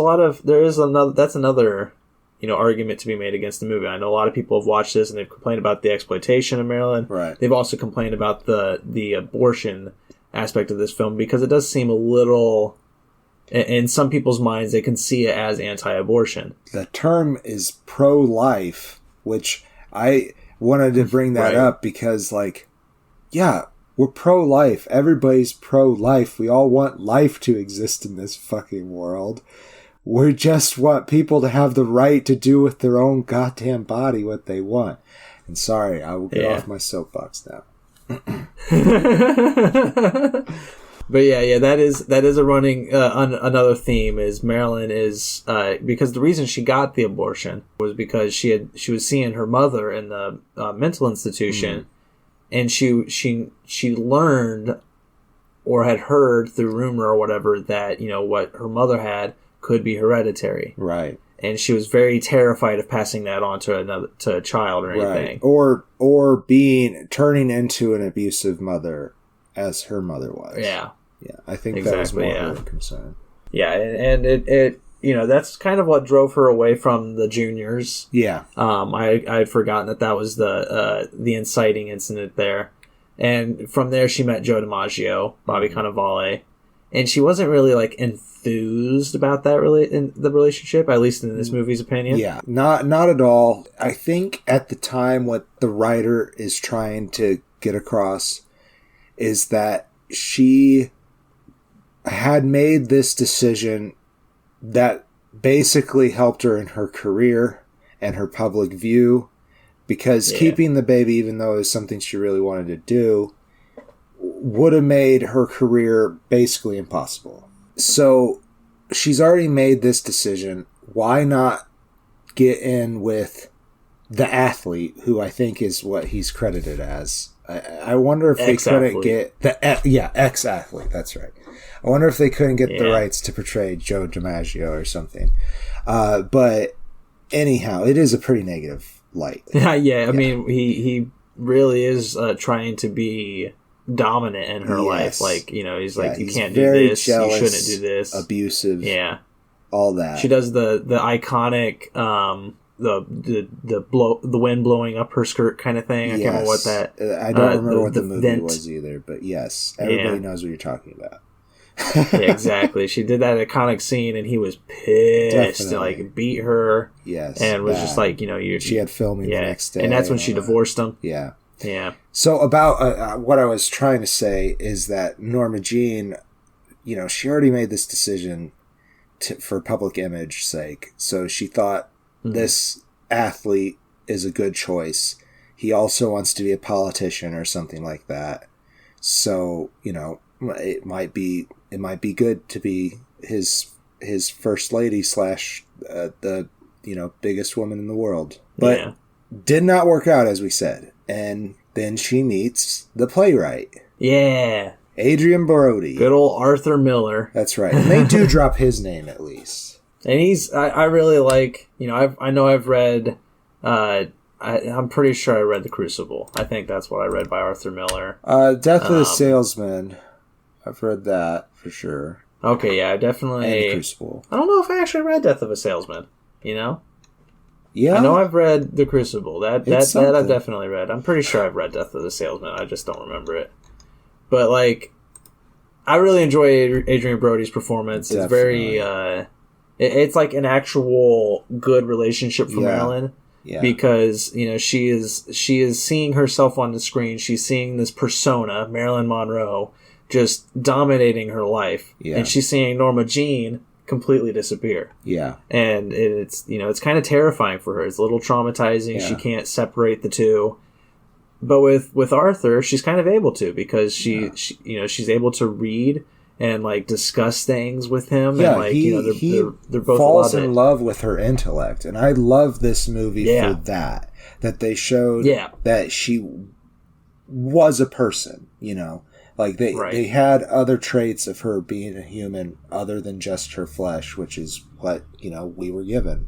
another, argument to be made against the movie. I know a lot of people have watched this and they've complained about the exploitation of Marilyn. Right. They've also complained about the abortion aspect of this film, because it does seem a little, in some people's minds, they can see it as anti-abortion. The term is pro-life, which I wanted to bring that up because, we're pro-life. Everybody's pro-life. We all want life to exist in this fucking world. We just want people to have the right to do with their own goddamn body what they want. And sorry, I will get off my soapbox now. But yeah, that is a running another theme is Marilyn is because the reason she got the abortion was because she was seeing her mother in the mental institution, and she learned or had heard through rumor or whatever that what her mother had could be hereditary, right? And she was very terrified of passing that on to a child or anything, right? Or turning into an abusive mother as her mother was. Yeah. Yeah, I think exactly, that was more her concern. Yeah, and it that's kind of what drove her away from the juniors. Yeah. I had forgotten that was the inciting incident there. And from there she met Joe DiMaggio, Bobby Cannavale, and she wasn't really like enthused about that in the relationship, at least in this movie's opinion. Yeah, not at all. I think at the time what the writer is trying to get across is that she had made this decision that basically helped her in her career and her public view, because keeping the baby, even though it was something she really wanted to do, would have made her career basically impossible. So she's already made this decision. Why not get in with the athlete, who I think is what he's credited as? I wonder if they couldn't get ex-athlete. That's right. I wonder if they couldn't get the rights to portray Joe DiMaggio or something. But anyhow, it is a pretty negative light. Yeah. I mean, he really is trying to be dominant in her life. Like, he's like, you can't do this. Jealous, you shouldn't do this. Abusive. Yeah. All that. She does the iconic the wind blowing up her skirt kind of thing. I can't remember what that. I don't remember what the movie was either, but yes, everybody knows what you're talking about. Yeah, exactly. She did that iconic scene, and he was pissed. Definitely. Like, beat her. Yes, and was just like, she had filming the next day, and that's when she divorced him. Yeah. So about what I was trying to say is that Norma Jean, she already made this decision for public image sake. So she thought this athlete is a good choice. He also wants to be a politician or something like that. So, it might be good to be his first lady / the biggest woman in the world. But did not work out, as we said. And then she meets the playwright. Yeah. Adrian Brody. Good old Arthur Miller. That's right. And they do drop his name at least. And I really like, I know I've read, I'm pretty sure I read The Crucible. I think that's what I read by Arthur Miller. Death of the Salesman. I've read that for sure. Okay, yeah, I definitely. And The Crucible. I don't know if I actually read Death of a Salesman, Yeah. I know I've read The Crucible. That I've definitely read. I'm pretty sure I've read Death of the Salesman. I just don't remember it. But, I really enjoy Adrian Brody's performance. Definitely. It's very, it's like an actual good relationship for Marilyn. Yeah. Because, she is seeing herself on the screen. She's seeing this persona, Marilyn Monroe, just dominating her life. Yeah. And she's seeing Norma Jean completely disappear. Yeah. And it's, it's kind of terrifying for her. It's a little traumatizing. Yeah. She can't separate the two. But with Arthur, she's kind of able to, because she she's able to read and discuss things with him. Yeah, and they're both falls in love with her intellect, and I love this movie for that they showed that she was a person. They had other traits of her being a human other than just her flesh, which is what we were given.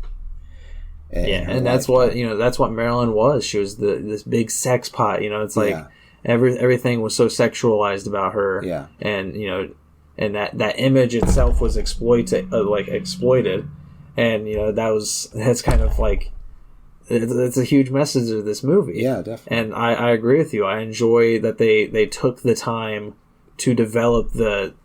And that's what that's what Marilyn was. She was this big sex pot. It's everything was so sexualized about her. Yeah, and and that image itself was exploited, and that's kind of it's a huge message of this movie. Yeah, definitely. And I agree with you. I enjoy that they took the time to develop the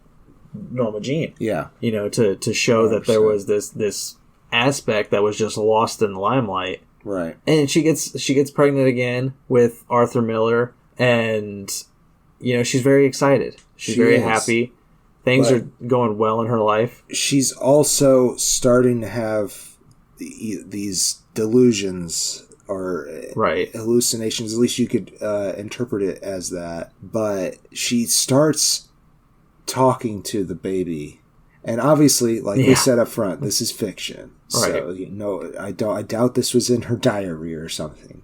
Norma Jean. Yeah, to show 100%. That there was this aspect that was just lost in the limelight. Right. And she gets pregnant again with Arthur Miller, and she's very excited. She's very happy. Things are going well in her life. She's also starting to have these delusions or hallucinations. At least you could interpret it as that. But she starts talking to the baby. And obviously, like we said up front, this is fiction. So, I doubt this was in her diary or something.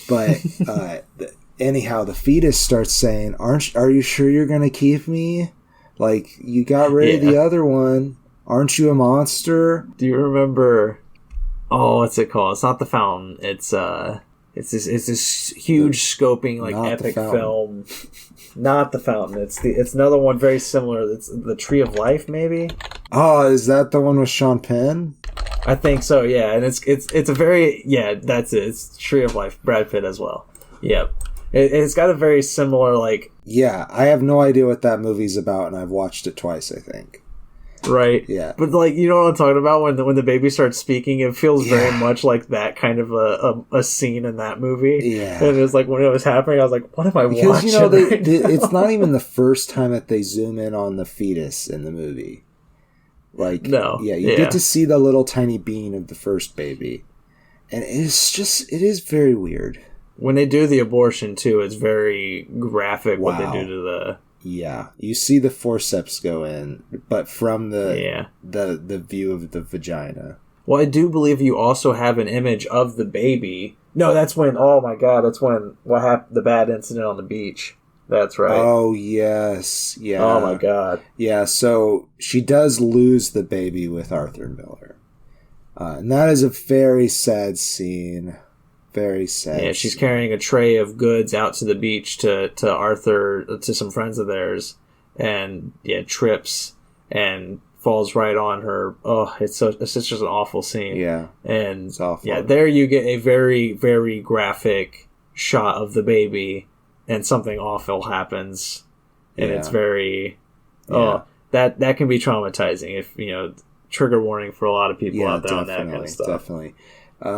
But anyhow, the fetus starts saying, are you sure you're going to keep me? Like, you got rid of the other one. Aren't you a monster? Do you remember... Oh, what's it called? It's not The Fountain. It's this huge scoping, like, epic film. Not The Fountain. It's another one very similar. It's The Tree of Life, maybe? Oh, is that the one with Sean Penn? I think so, yeah. And it's a very... Yeah, that's it. It's Tree of Life. Brad Pitt as well. Yep. It's got a very similar, like... Yeah, I have no idea what that movie's about, and I've watched it twice, I think. Right. Yeah. But, like, you know what I'm talking about? When the baby starts speaking, it feels very much like that kind of a scene in that movie. Yeah. And it was like, when it was happening, I was like, what am I watching? Because, you know, it's not even the first time that they zoom in on the fetus in the movie. Like, no. Yeah, you get to see the little tiny bean of the first baby. And it is very weird. When they do the abortion, too, it's very graphic what they do to the... Yeah, you see the forceps go in, but from the view of the vagina. Well, I do believe you also have an image of the baby. No, that's when... Oh, my God, that's when... What happened? The bad incident on the beach. That's right. Oh, yes. Yeah. Oh, my God. Yeah, so she does lose the baby with Arthur Miller. And that is a very sad scene. Very sad. Yeah, she's carrying a tray of goods out to the beach to Arthur, to some friends of theirs, and trips and falls right on her. Oh, it's just an awful scene. Yeah, and it's awful. Yeah, there you get a very, very graphic shot of the baby, and something awful happens, and it's very. Oh, that can be traumatizing. If trigger warning for a lot of people out there on that kind of stuff. Definitely.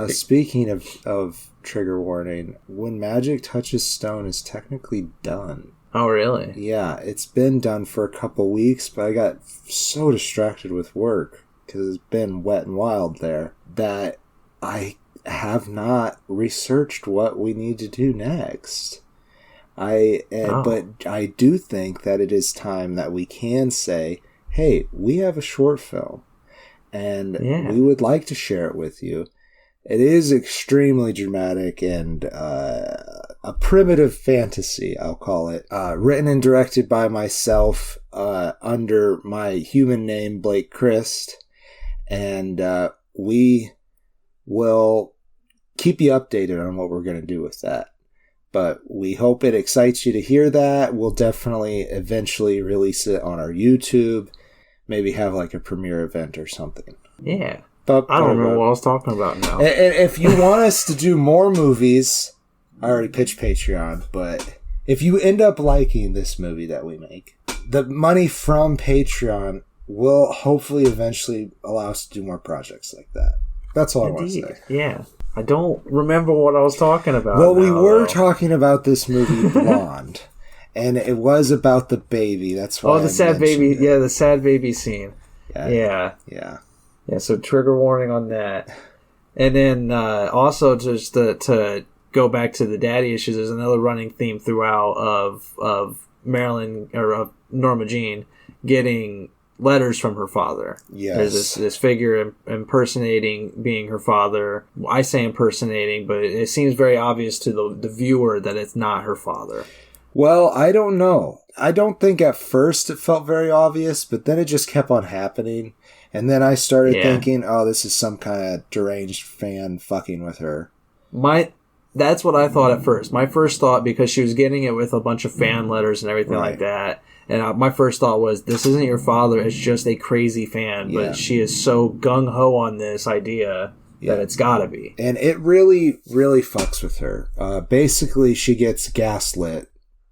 Speaking of trigger warning, when magic touches stone is technically done. Oh, really? Yeah, it's been done for a couple weeks, but I got so distracted with work because it's been wet and wild there that I have not researched what we need to do next. But I do think that it is time that we can say, hey, we have a short film and we would like to share it with you. It is extremely dramatic and a primitive fantasy, I'll call it. Written and directed by myself under my human name, Blake Christ. And we will keep you updated on what we're going to do with that. But we hope it excites you to hear that. We'll definitely eventually release it on our YouTube. Maybe have like a premiere event or something. Yeah. I don't remember what I was talking about now. And if you want us to do more movies, I already pitched Patreon, but if you end up liking this movie that we make, the money from Patreon will hopefully eventually allow us to do more projects like that. That's all I want to say. Yeah. I don't remember what I was talking about. Well, we were talking about this movie, Blonde, and it was about the baby. That's why. Oh, the sad baby. It. Yeah, the sad baby scene. Yeah. Yeah, so trigger warning on that. And then also just to go back to the daddy issues, there's another running theme throughout of Marilyn or of Norma Jean getting letters from her father. Yes. There's this figure impersonating being her father. I say impersonating, but it seems very obvious to the viewer that it's not her father. Well, I don't know. I don't think at first it felt very obvious, but then it just kept on happening. And then I started thinking, oh, this is some kind of deranged fan fucking with her. That's what I thought at first. My first thought, because she was getting it with a bunch of fan letters and everything like that, and my first thought was, this isn't your father, it's just a crazy fan, but she is so gung-ho on this idea that it's gotta be. And it really, really fucks with her. Basically, she gets gaslit,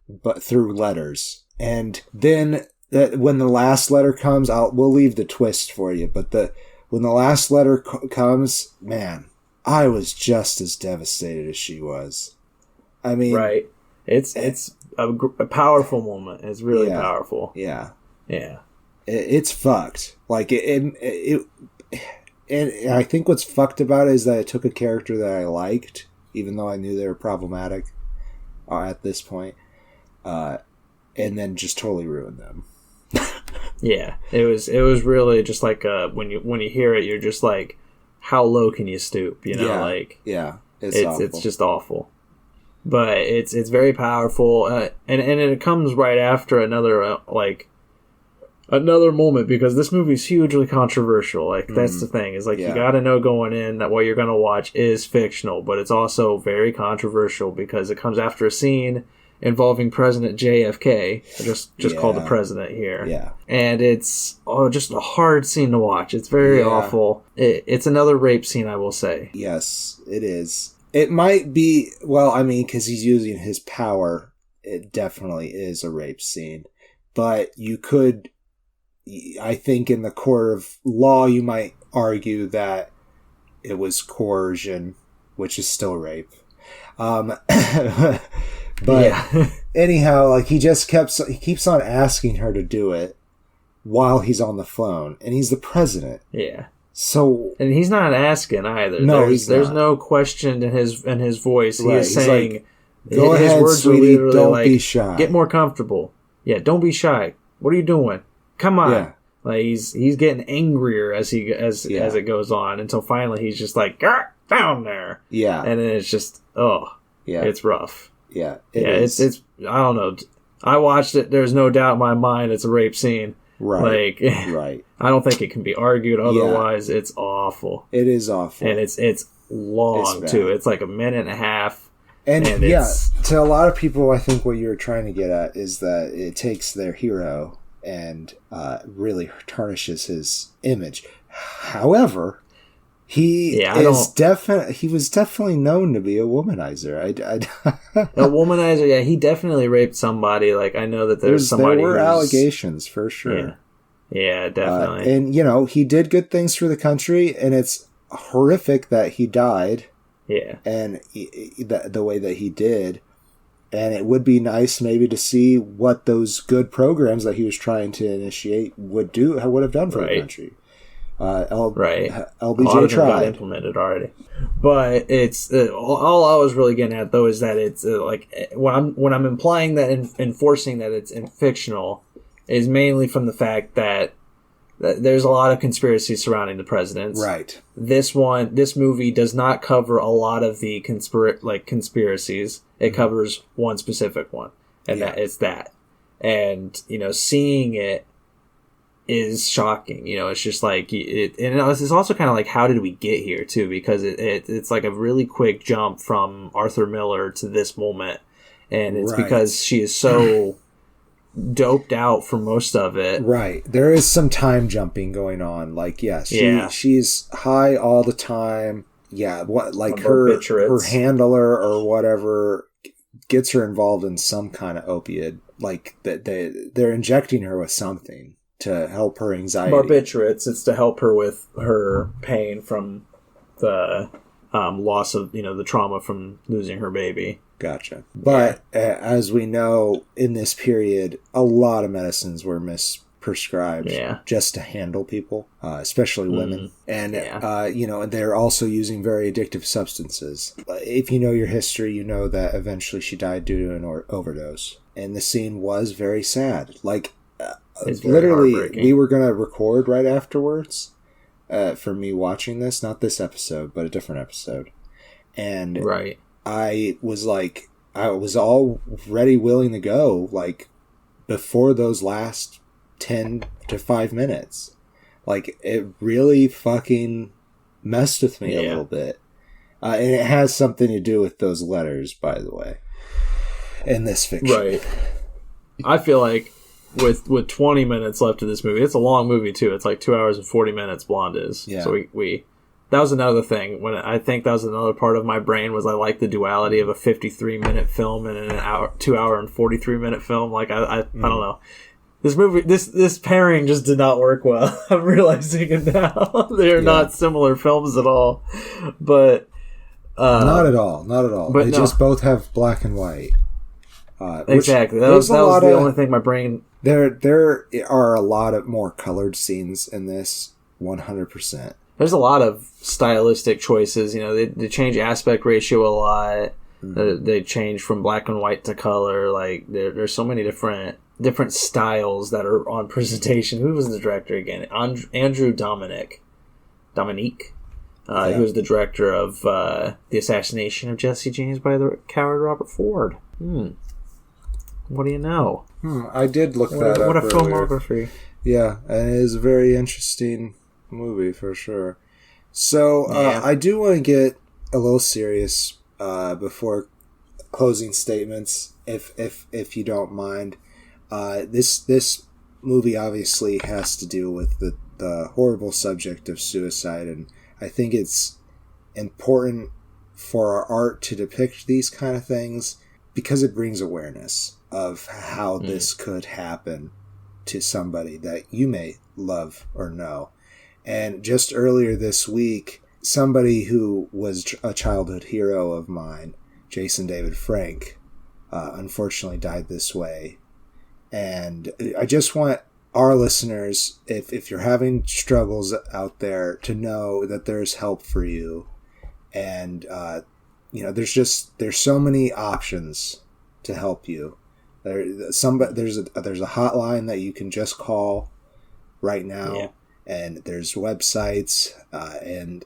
but through letters. And then when the last letter comes, we'll leave the twist for you. But when the last letter comes, man, I was just as devastated as she was. I mean, right? It's a powerful moment. It's really powerful. Yeah. It's fucked. Like it. And I think what's fucked about it is that it took a character that I liked, even though I knew they were problematic at this point, and then just totally ruined them. Yeah, it was really just like when you hear it, you're just like, how low can you stoop? You know, yeah, like yeah, it's just awful. But it's very powerful, and it comes right after another another moment, because this movie's hugely controversial. Like that's the thing, is like you got to know going in that what you're going to watch is fictional, but it's also very controversial because it comes after a scene involving President JFK, just called the president here. Yeah. And it's just a hard scene to watch. It's very awful. It's another rape scene, I will say. Yes, it is. It might be, well, I mean, because he's using his power, it definitely is a rape scene. But you could, I think in the court of law, you might argue that it was coercion, which is still rape. But anyhow, like he keeps on asking her to do it while he's on the phone, and he's the president. Yeah. So, and he's not asking either. No, there's no question in his voice. He is saying, like, "Go ahead, words sweetie. are Don't like, be shy. Get more comfortable. Yeah, don't be shy. What are you doing? Come on." Yeah. Like he's getting angrier as it goes on, until finally he's just like, "Get down there." Yeah. And then it's just it's rough. Yeah. It's I don't know. I watched it. There's no doubt in my mind it's a rape scene. Right. Like, right. I don't think it can be argued otherwise. Yeah. It's awful. It is awful. And it's long, too. It's like a minute and a half. And to a lot of people, I think what you're trying to get at is that it takes their hero and really tarnishes his image. However, he was definitely known to be a womanizer. A womanizer, yeah. He definitely raped somebody. Like, I know that there were allegations for sure. Yeah, definitely. And he did good things for the country, and it's horrific that he died. Yeah, and the way that he did. And it would be nice maybe to see what those good programs that he was trying to initiate would have done for the country. LBJ tried. Implemented already, but it's all I was really getting at though is that it's like when I'm implying that enforcing that it's fictional is mainly from the fact that there's a lot of conspiracy surrounding the presidents. Right. This movie does not cover a lot of the conspiracies. It covers one specific one, and that. And seeing it is shocking. It's just like and it's also kind of like, how did we get here too? Because it's like a really quick jump from Arthur Miller to this moment, and it's because she is so doped out for most of it. Right. There is some time jumping going on. Like, she's high all the time. Yeah, her handler or whatever gets her involved in some kind of opiate. Like they're injecting her with something to help her anxiety. Barbiturates. It's to help her with her pain from the loss of the trauma from losing her baby. Gotcha. But as we know, in this period, a lot of medicines were misprescribed just to handle people, especially women. And, they're also using very addictive substances. If you know your history, you know that eventually she died due to an overdose. And the scene was very sad. Like, literally, we were going to record right afterwards for me watching this. Not this episode, but a different episode. And I was already willing to go, like, before those last 10 to 5 minutes. Like, it really fucking messed with me a little bit. And it has something to do with those letters, by the way, in this fiction. Right. I feel like with 20 minutes left of this movie, it's a long movie, too. It's like 2 hours and 40 minutes, Blonde is. Yeah. So we that was another thing. When I think that was another part of my brain was I like the duality of a 53-minute film and an 2 hour and 43-minute film. Like I don't know. This movie, this pairing just did not work well. I'm realizing it now. They're not similar films at all. But not at all. But they just both have black and white. Exactly. That was the only thing my brain. There are a lot of more colored scenes in this. 100%. There's a lot of stylistic choices. They change aspect ratio a lot. They changed from black and white to color. Like there's so many different styles that are on presentation. Who was the director again? Andrew Dominic. Dominique. Who was the director of the assassination of Jesse James by the coward Robert Ford. What do you know? I did look that up. What a earlier. filmography. Yeah, and it is a very interesting movie for sure. So I do want to get a little serious before closing statements, if you don't mind. This movie obviously has to do with the horrible subject of suicide, and I think it's important for our art to depict these kind of things because it brings awareness of how this could happen to somebody that you may love or know. And just earlier this week, somebody who was a childhood hero of mine, Jason David Frank, unfortunately died this way. And I just want our listeners, if you're having struggles out there, to know that there's help for you. And, there's so many options to help you. There's a hotline that you can just call right now. Yeah. And there's websites, and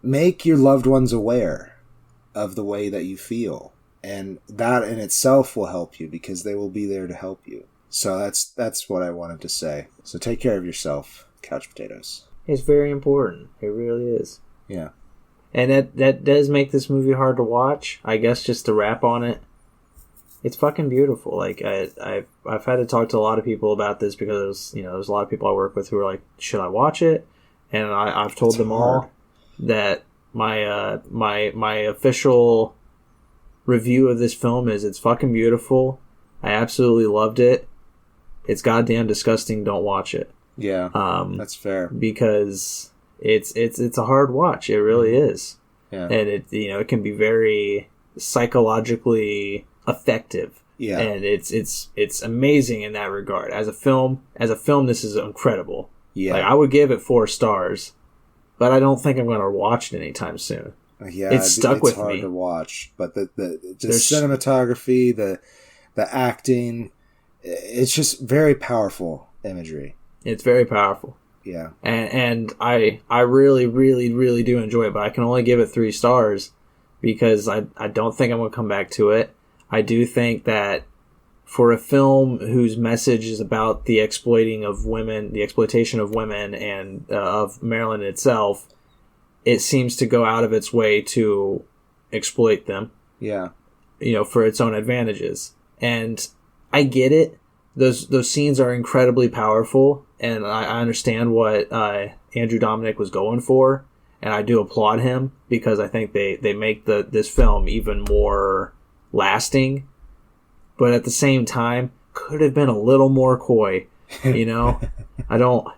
make your loved ones aware of the way that you feel. And that in itself will help you because they will be there to help you. So that's what I wanted to say. So take care of yourself, couch potatoes. It's very important. It really is. Yeah. And that does make this movie hard to watch. I guess just to wrap on it, it's fucking beautiful. Like I've had to talk to a lot of people about this because there's a lot of people I work with who are like, should I watch it? And I've told them all that my official review of this film is it's fucking beautiful. I absolutely loved it. It's goddamn disgusting. Don't watch it. Yeah, that's fair. Because it's a hard watch. It really is. Yeah. And it can be very psychologically effective. Yeah. And it's amazing in that regard. As a film, this is incredible. Yeah. Like, I would give it 4 stars, but I don't think I'm going to watch it anytime soon. Yeah, it's stuck with me. It's hard to watch, but the cinematography, the acting, it's just very powerful imagery. It's very powerful. Yeah. And I really, really, really do enjoy it, but I can only give it 3 stars because I don't think I'm going to come back to it. I do think that for a film whose message is about the exploitation of women and of Maryland itself, it seems to go out of its way to exploit them. Yeah. For its own advantages. And I get it. Those scenes are incredibly powerful, and I understand what Andrew Dominic was going for, and I do applaud him because I think they make this film even more lasting. But at the same time, could have been a little more coy. I don't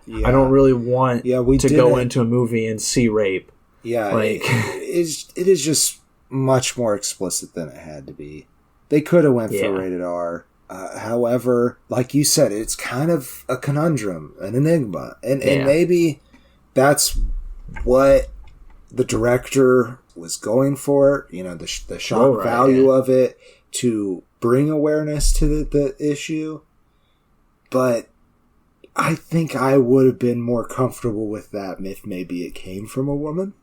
really want to go into a movie and see rape. Yeah, it is just much more explicit than it had to be. They could have went for rated R. However, like you said, it's kind of a conundrum, an enigma. And maybe that's what the director was going for, the shock value of it, to bring awareness to the issue. But I think I would have been more comfortable with that if maybe it came from a woman.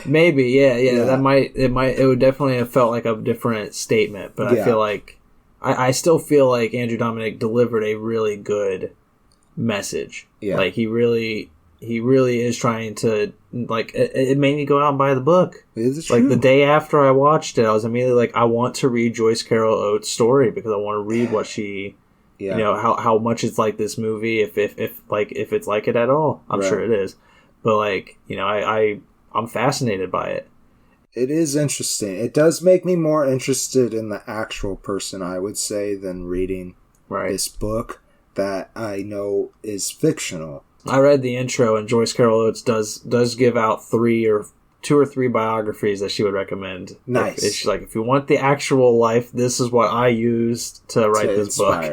Maybe, yeah. It would definitely have felt like a different statement, but I feel like I still feel like Andrew Dominic delivered a really good message. Yeah. Like he really is trying to, like, it made me go out and buy the book. Is it true? Like the day after I watched it, I was immediately like, I want to read Joyce Carol Oates' story because I want to read what she, how much it's like this movie, if it's like it at all. I'm sure it is. But I'm fascinated by it. It is interesting. It does make me more interested in the actual person, I would say, than reading this book that I know is fictional. I read the intro, and Joyce Carol Oates does give out 2 or 3 biographies that she would recommend. Nice. She's like, if you want the actual life, this is what I used to write this book.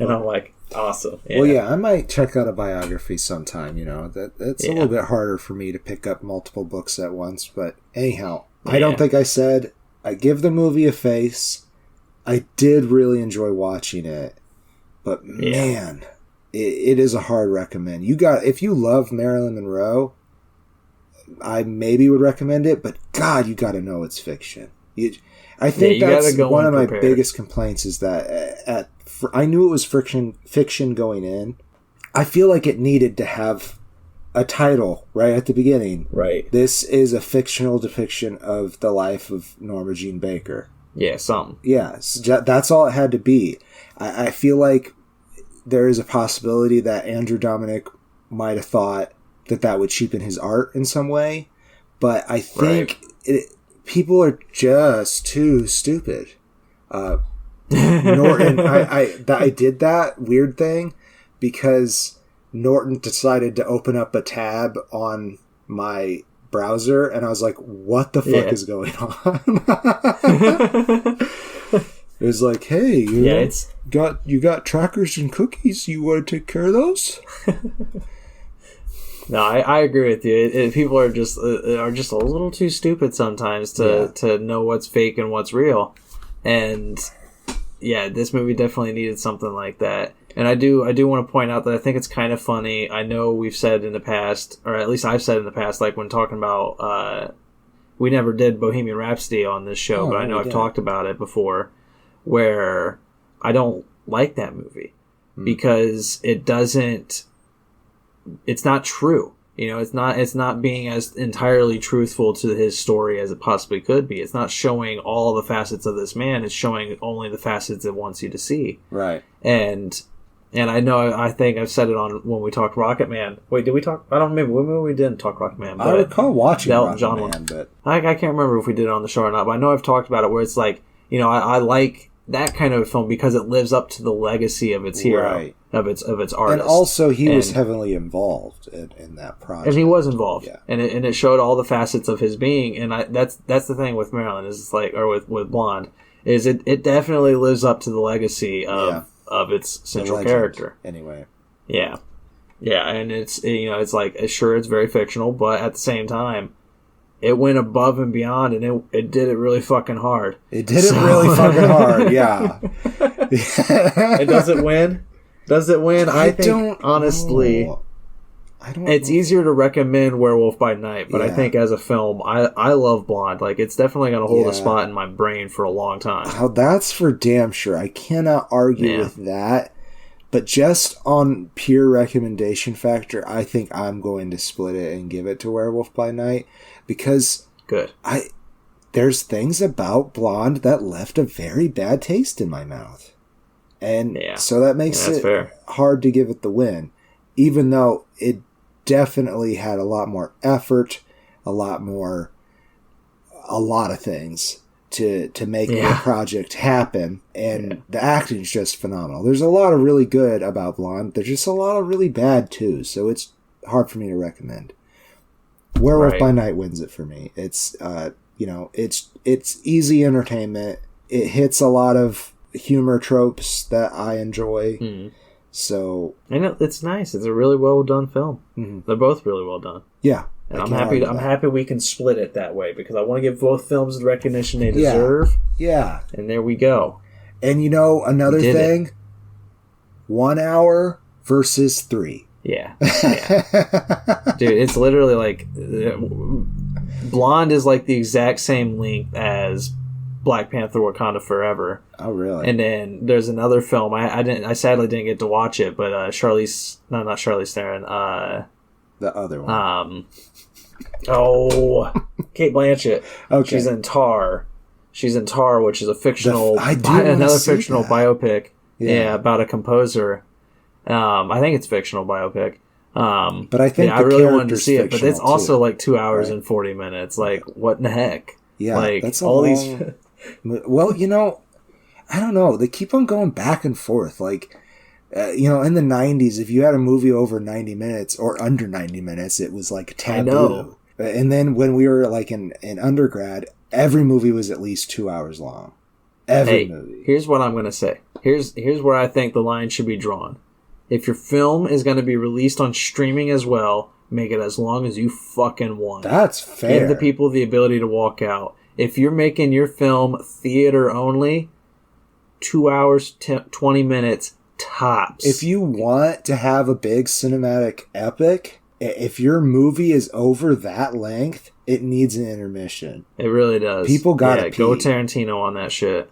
And I'm like, Awesome. Well, yeah, I might check out a biography sometime. That's a little bit harder for me to pick up multiple books at once. But anyhow, I don't think I said I give the movie a face. I did really enjoy watching it, but man, it is a hard recommend. If you love Marilyn Monroe, I maybe would recommend it, but God, you got to know it's fiction. I think that's one of my biggest complaints is that I knew it was fiction going in. I feel like it needed to have a title right at the beginning. Right. This is a fictional depiction of the life of Norma Jean Baker. Yeah, something. Yeah, that's all it had to be. I feel like there is a possibility that Andrew Dominic might have thought that would cheapen his art in some way, but I think people are just too stupid. Norton, I did that weird thing because Norton decided to open up a tab on my browser, and I was like, "What the fuck is going on?" It was like, "Hey, you got trackers and cookies. You want to take care of those?" No, I agree with you. People are just a little too stupid sometimes to know what's fake and what's real, and this movie definitely needed something like that. And I do want to point out that I think it's kind of funny. I know we've said in the past, or at least I've said in the past, like when talking about we never did Bohemian Rhapsody on this show, but I know I've talked about it before, where I don't like that movie because it's not true. It's not being as entirely truthful to his story as it possibly could be. It's not showing all the facets of this man. It's showing only the facets it wants you to see. Right. And I think I've said it on when we talked Rocket Man. Wait, did we talk? I don't remember. Maybe we didn't talk Rocket Man. But I recall watching Rocket Man, but I can't remember if we did it on the show or not. But I know I've talked about it where it's like, I like that kind of film because it lives up to the legacy of its hero, of its artist. And also he was heavily involved in that project. And he was involved. Yeah. And it showed all the facets of his being. And that's the thing with Marilyn is it's like, or with Blonde, is it definitely lives up to the legacy of its central character. Anyway. Yeah. Yeah, and it's like, sure, it's very fictional, but at the same time, it went above and beyond, and it did it really fucking hard. It did it really fucking hard, yeah. And does it win? Does it win? I think, honestly, it's easier to recommend Werewolf by Night, but I think as a film, I love Blonde. Like, it's definitely going to hold a spot in my brain for a long time. Oh, that's for damn sure. I cannot argue with that. But just on pure recommendation factor, I think I'm going to split it and give it to Werewolf by Night. Because there's things about Blonde that left a very bad taste in my mouth. And so that makes it hard to give it the win. Even though it definitely had a lot more effort, a lot of things to make the project happen. And the acting is just phenomenal. There's a lot of really good about Blonde. There's just a lot of really bad too. So it's hard for me to recommend. Werewolf by Night wins it for me. It's it's easy entertainment. It hits a lot of humor tropes that I enjoy. So it's nice. It's a really well done film. They're both really well done. Yeah, and I'm happy we can split it that way because I want to give both films the recognition they deserve. Yeah, and there we go. And another thing, 1 hour versus 3. Yeah. Dude, it's literally like Blonde is like the exact same length as Black Panther: Wakanda Forever. Oh, really? And then there's another film. I sadly didn't get to watch it, but not Charlize Theron. The other one. Kate Blanchett. Okay. She's in Tar. Which is a fictional fictional biopic. Yeah, about a composer. I think it's fictional biopic. But I think I really wanted to see it. But it's also like 2 hours and 40 minutes. Like, what in the heck? Yeah, like that's all long... these. Well, I don't know. They keep on going back and forth. Like, in the 90s, if you had a movie over 90 minutes or under 90 minutes, it was like taboo. I know. And then when we were like in undergrad, every movie was at least 2 hours long. Every movie. Here's what I'm going to say. Here's where I think the line should be drawn. If your film is going to be released on streaming as well, make it as long as you fucking want. That's fair. Give the people the ability to walk out. If you're making your film theater only, 2 hours, 20 minutes, tops. If you want to have a big cinematic epic, if your movie is over that length, it needs an intermission. It really does. People gotta pee. Go Tarantino on that shit.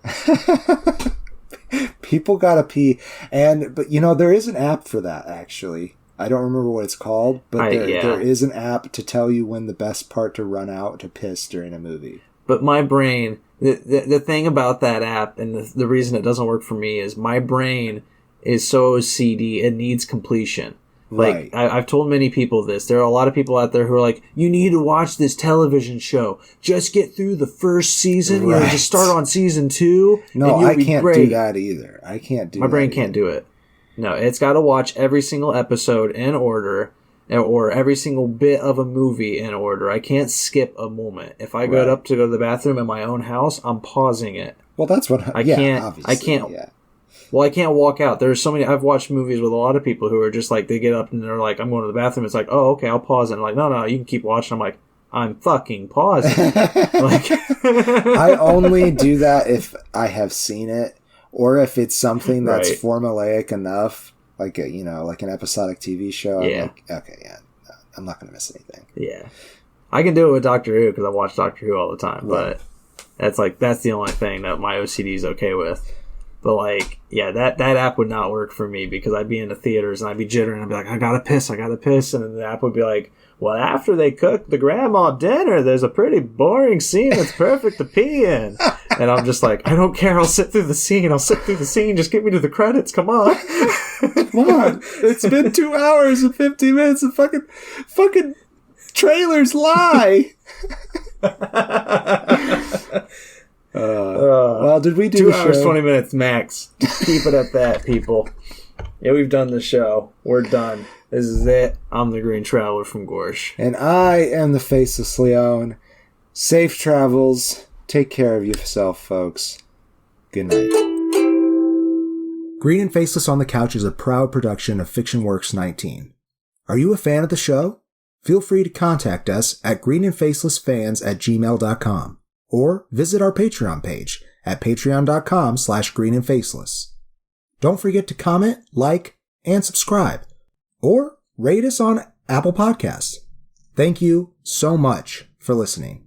People gotta pee. But there is an app for that, actually. I don't remember what it's called, but there is an app to tell you when the best part to run out to piss during a movie. But my brain, the thing about that app, and the reason it doesn't work for me is my brain is so OCD, it needs completion. Like, right. I've told many people this. There are a lot of people out there who are like, you need to watch this television show. Just get through the first season. Right. Just start on season 2. No, I can't do that either. I can't do that. My brain can't do it. No, it's got to watch every single episode in order, or every single bit of a movie in order. I can't skip a moment. If I go up to go to the bathroom in my own house, I'm pausing it. Well, that's what I can't. Obviously, I can't. Yeah. Well, I can't walk out. There's so many. I've watched movies with a lot of people who are just like, they get up and they're like, I'm going to the bathroom. It's like, oh, okay, I'll pause it. And I'm like, no, you can keep watching. I'm like, I'm fucking pausing. I only do that if I have seen it, or if it's something that's formulaic enough, like like an episodic TV show. Yeah. I'm like, okay, yeah, no, I'm not going to miss anything. Yeah, I can do it with Doctor Who because I watch Doctor Who all the time. Right. But that's the only thing that my OCD is okay with. But that app would not work for me because I'd be in the theaters and I'd be jittering. I'd be like, I gotta piss, and then the app would be like, well, after they cook the grandma dinner, there's a pretty boring scene that's perfect to pee in. And I'm just like, I don't care. I'll sit through the scene. Just get me to the credits. Come on. Come on. It's been 2 hours and 50 minutes of fucking trailers lie. Well, did we do 2 hours, 20 minutes max? Keep it at that, people. Yeah, we've done the show. We're done. This is it. I'm the Green Traveler from Gorsh. And I am the Faceless Leon. Safe travels. Take care of yourself, folks. Good night. Green and Faceless on the Couch is a proud production of FictionWorks 19. Are you a fan of the show? Feel free to contact us at greenandfacelessfans@gmail.com or visit our Patreon page at patreon.com/greenandfaceless. Don't forget to comment, like, and subscribe, or rate us on Apple Podcasts. Thank you so much for listening.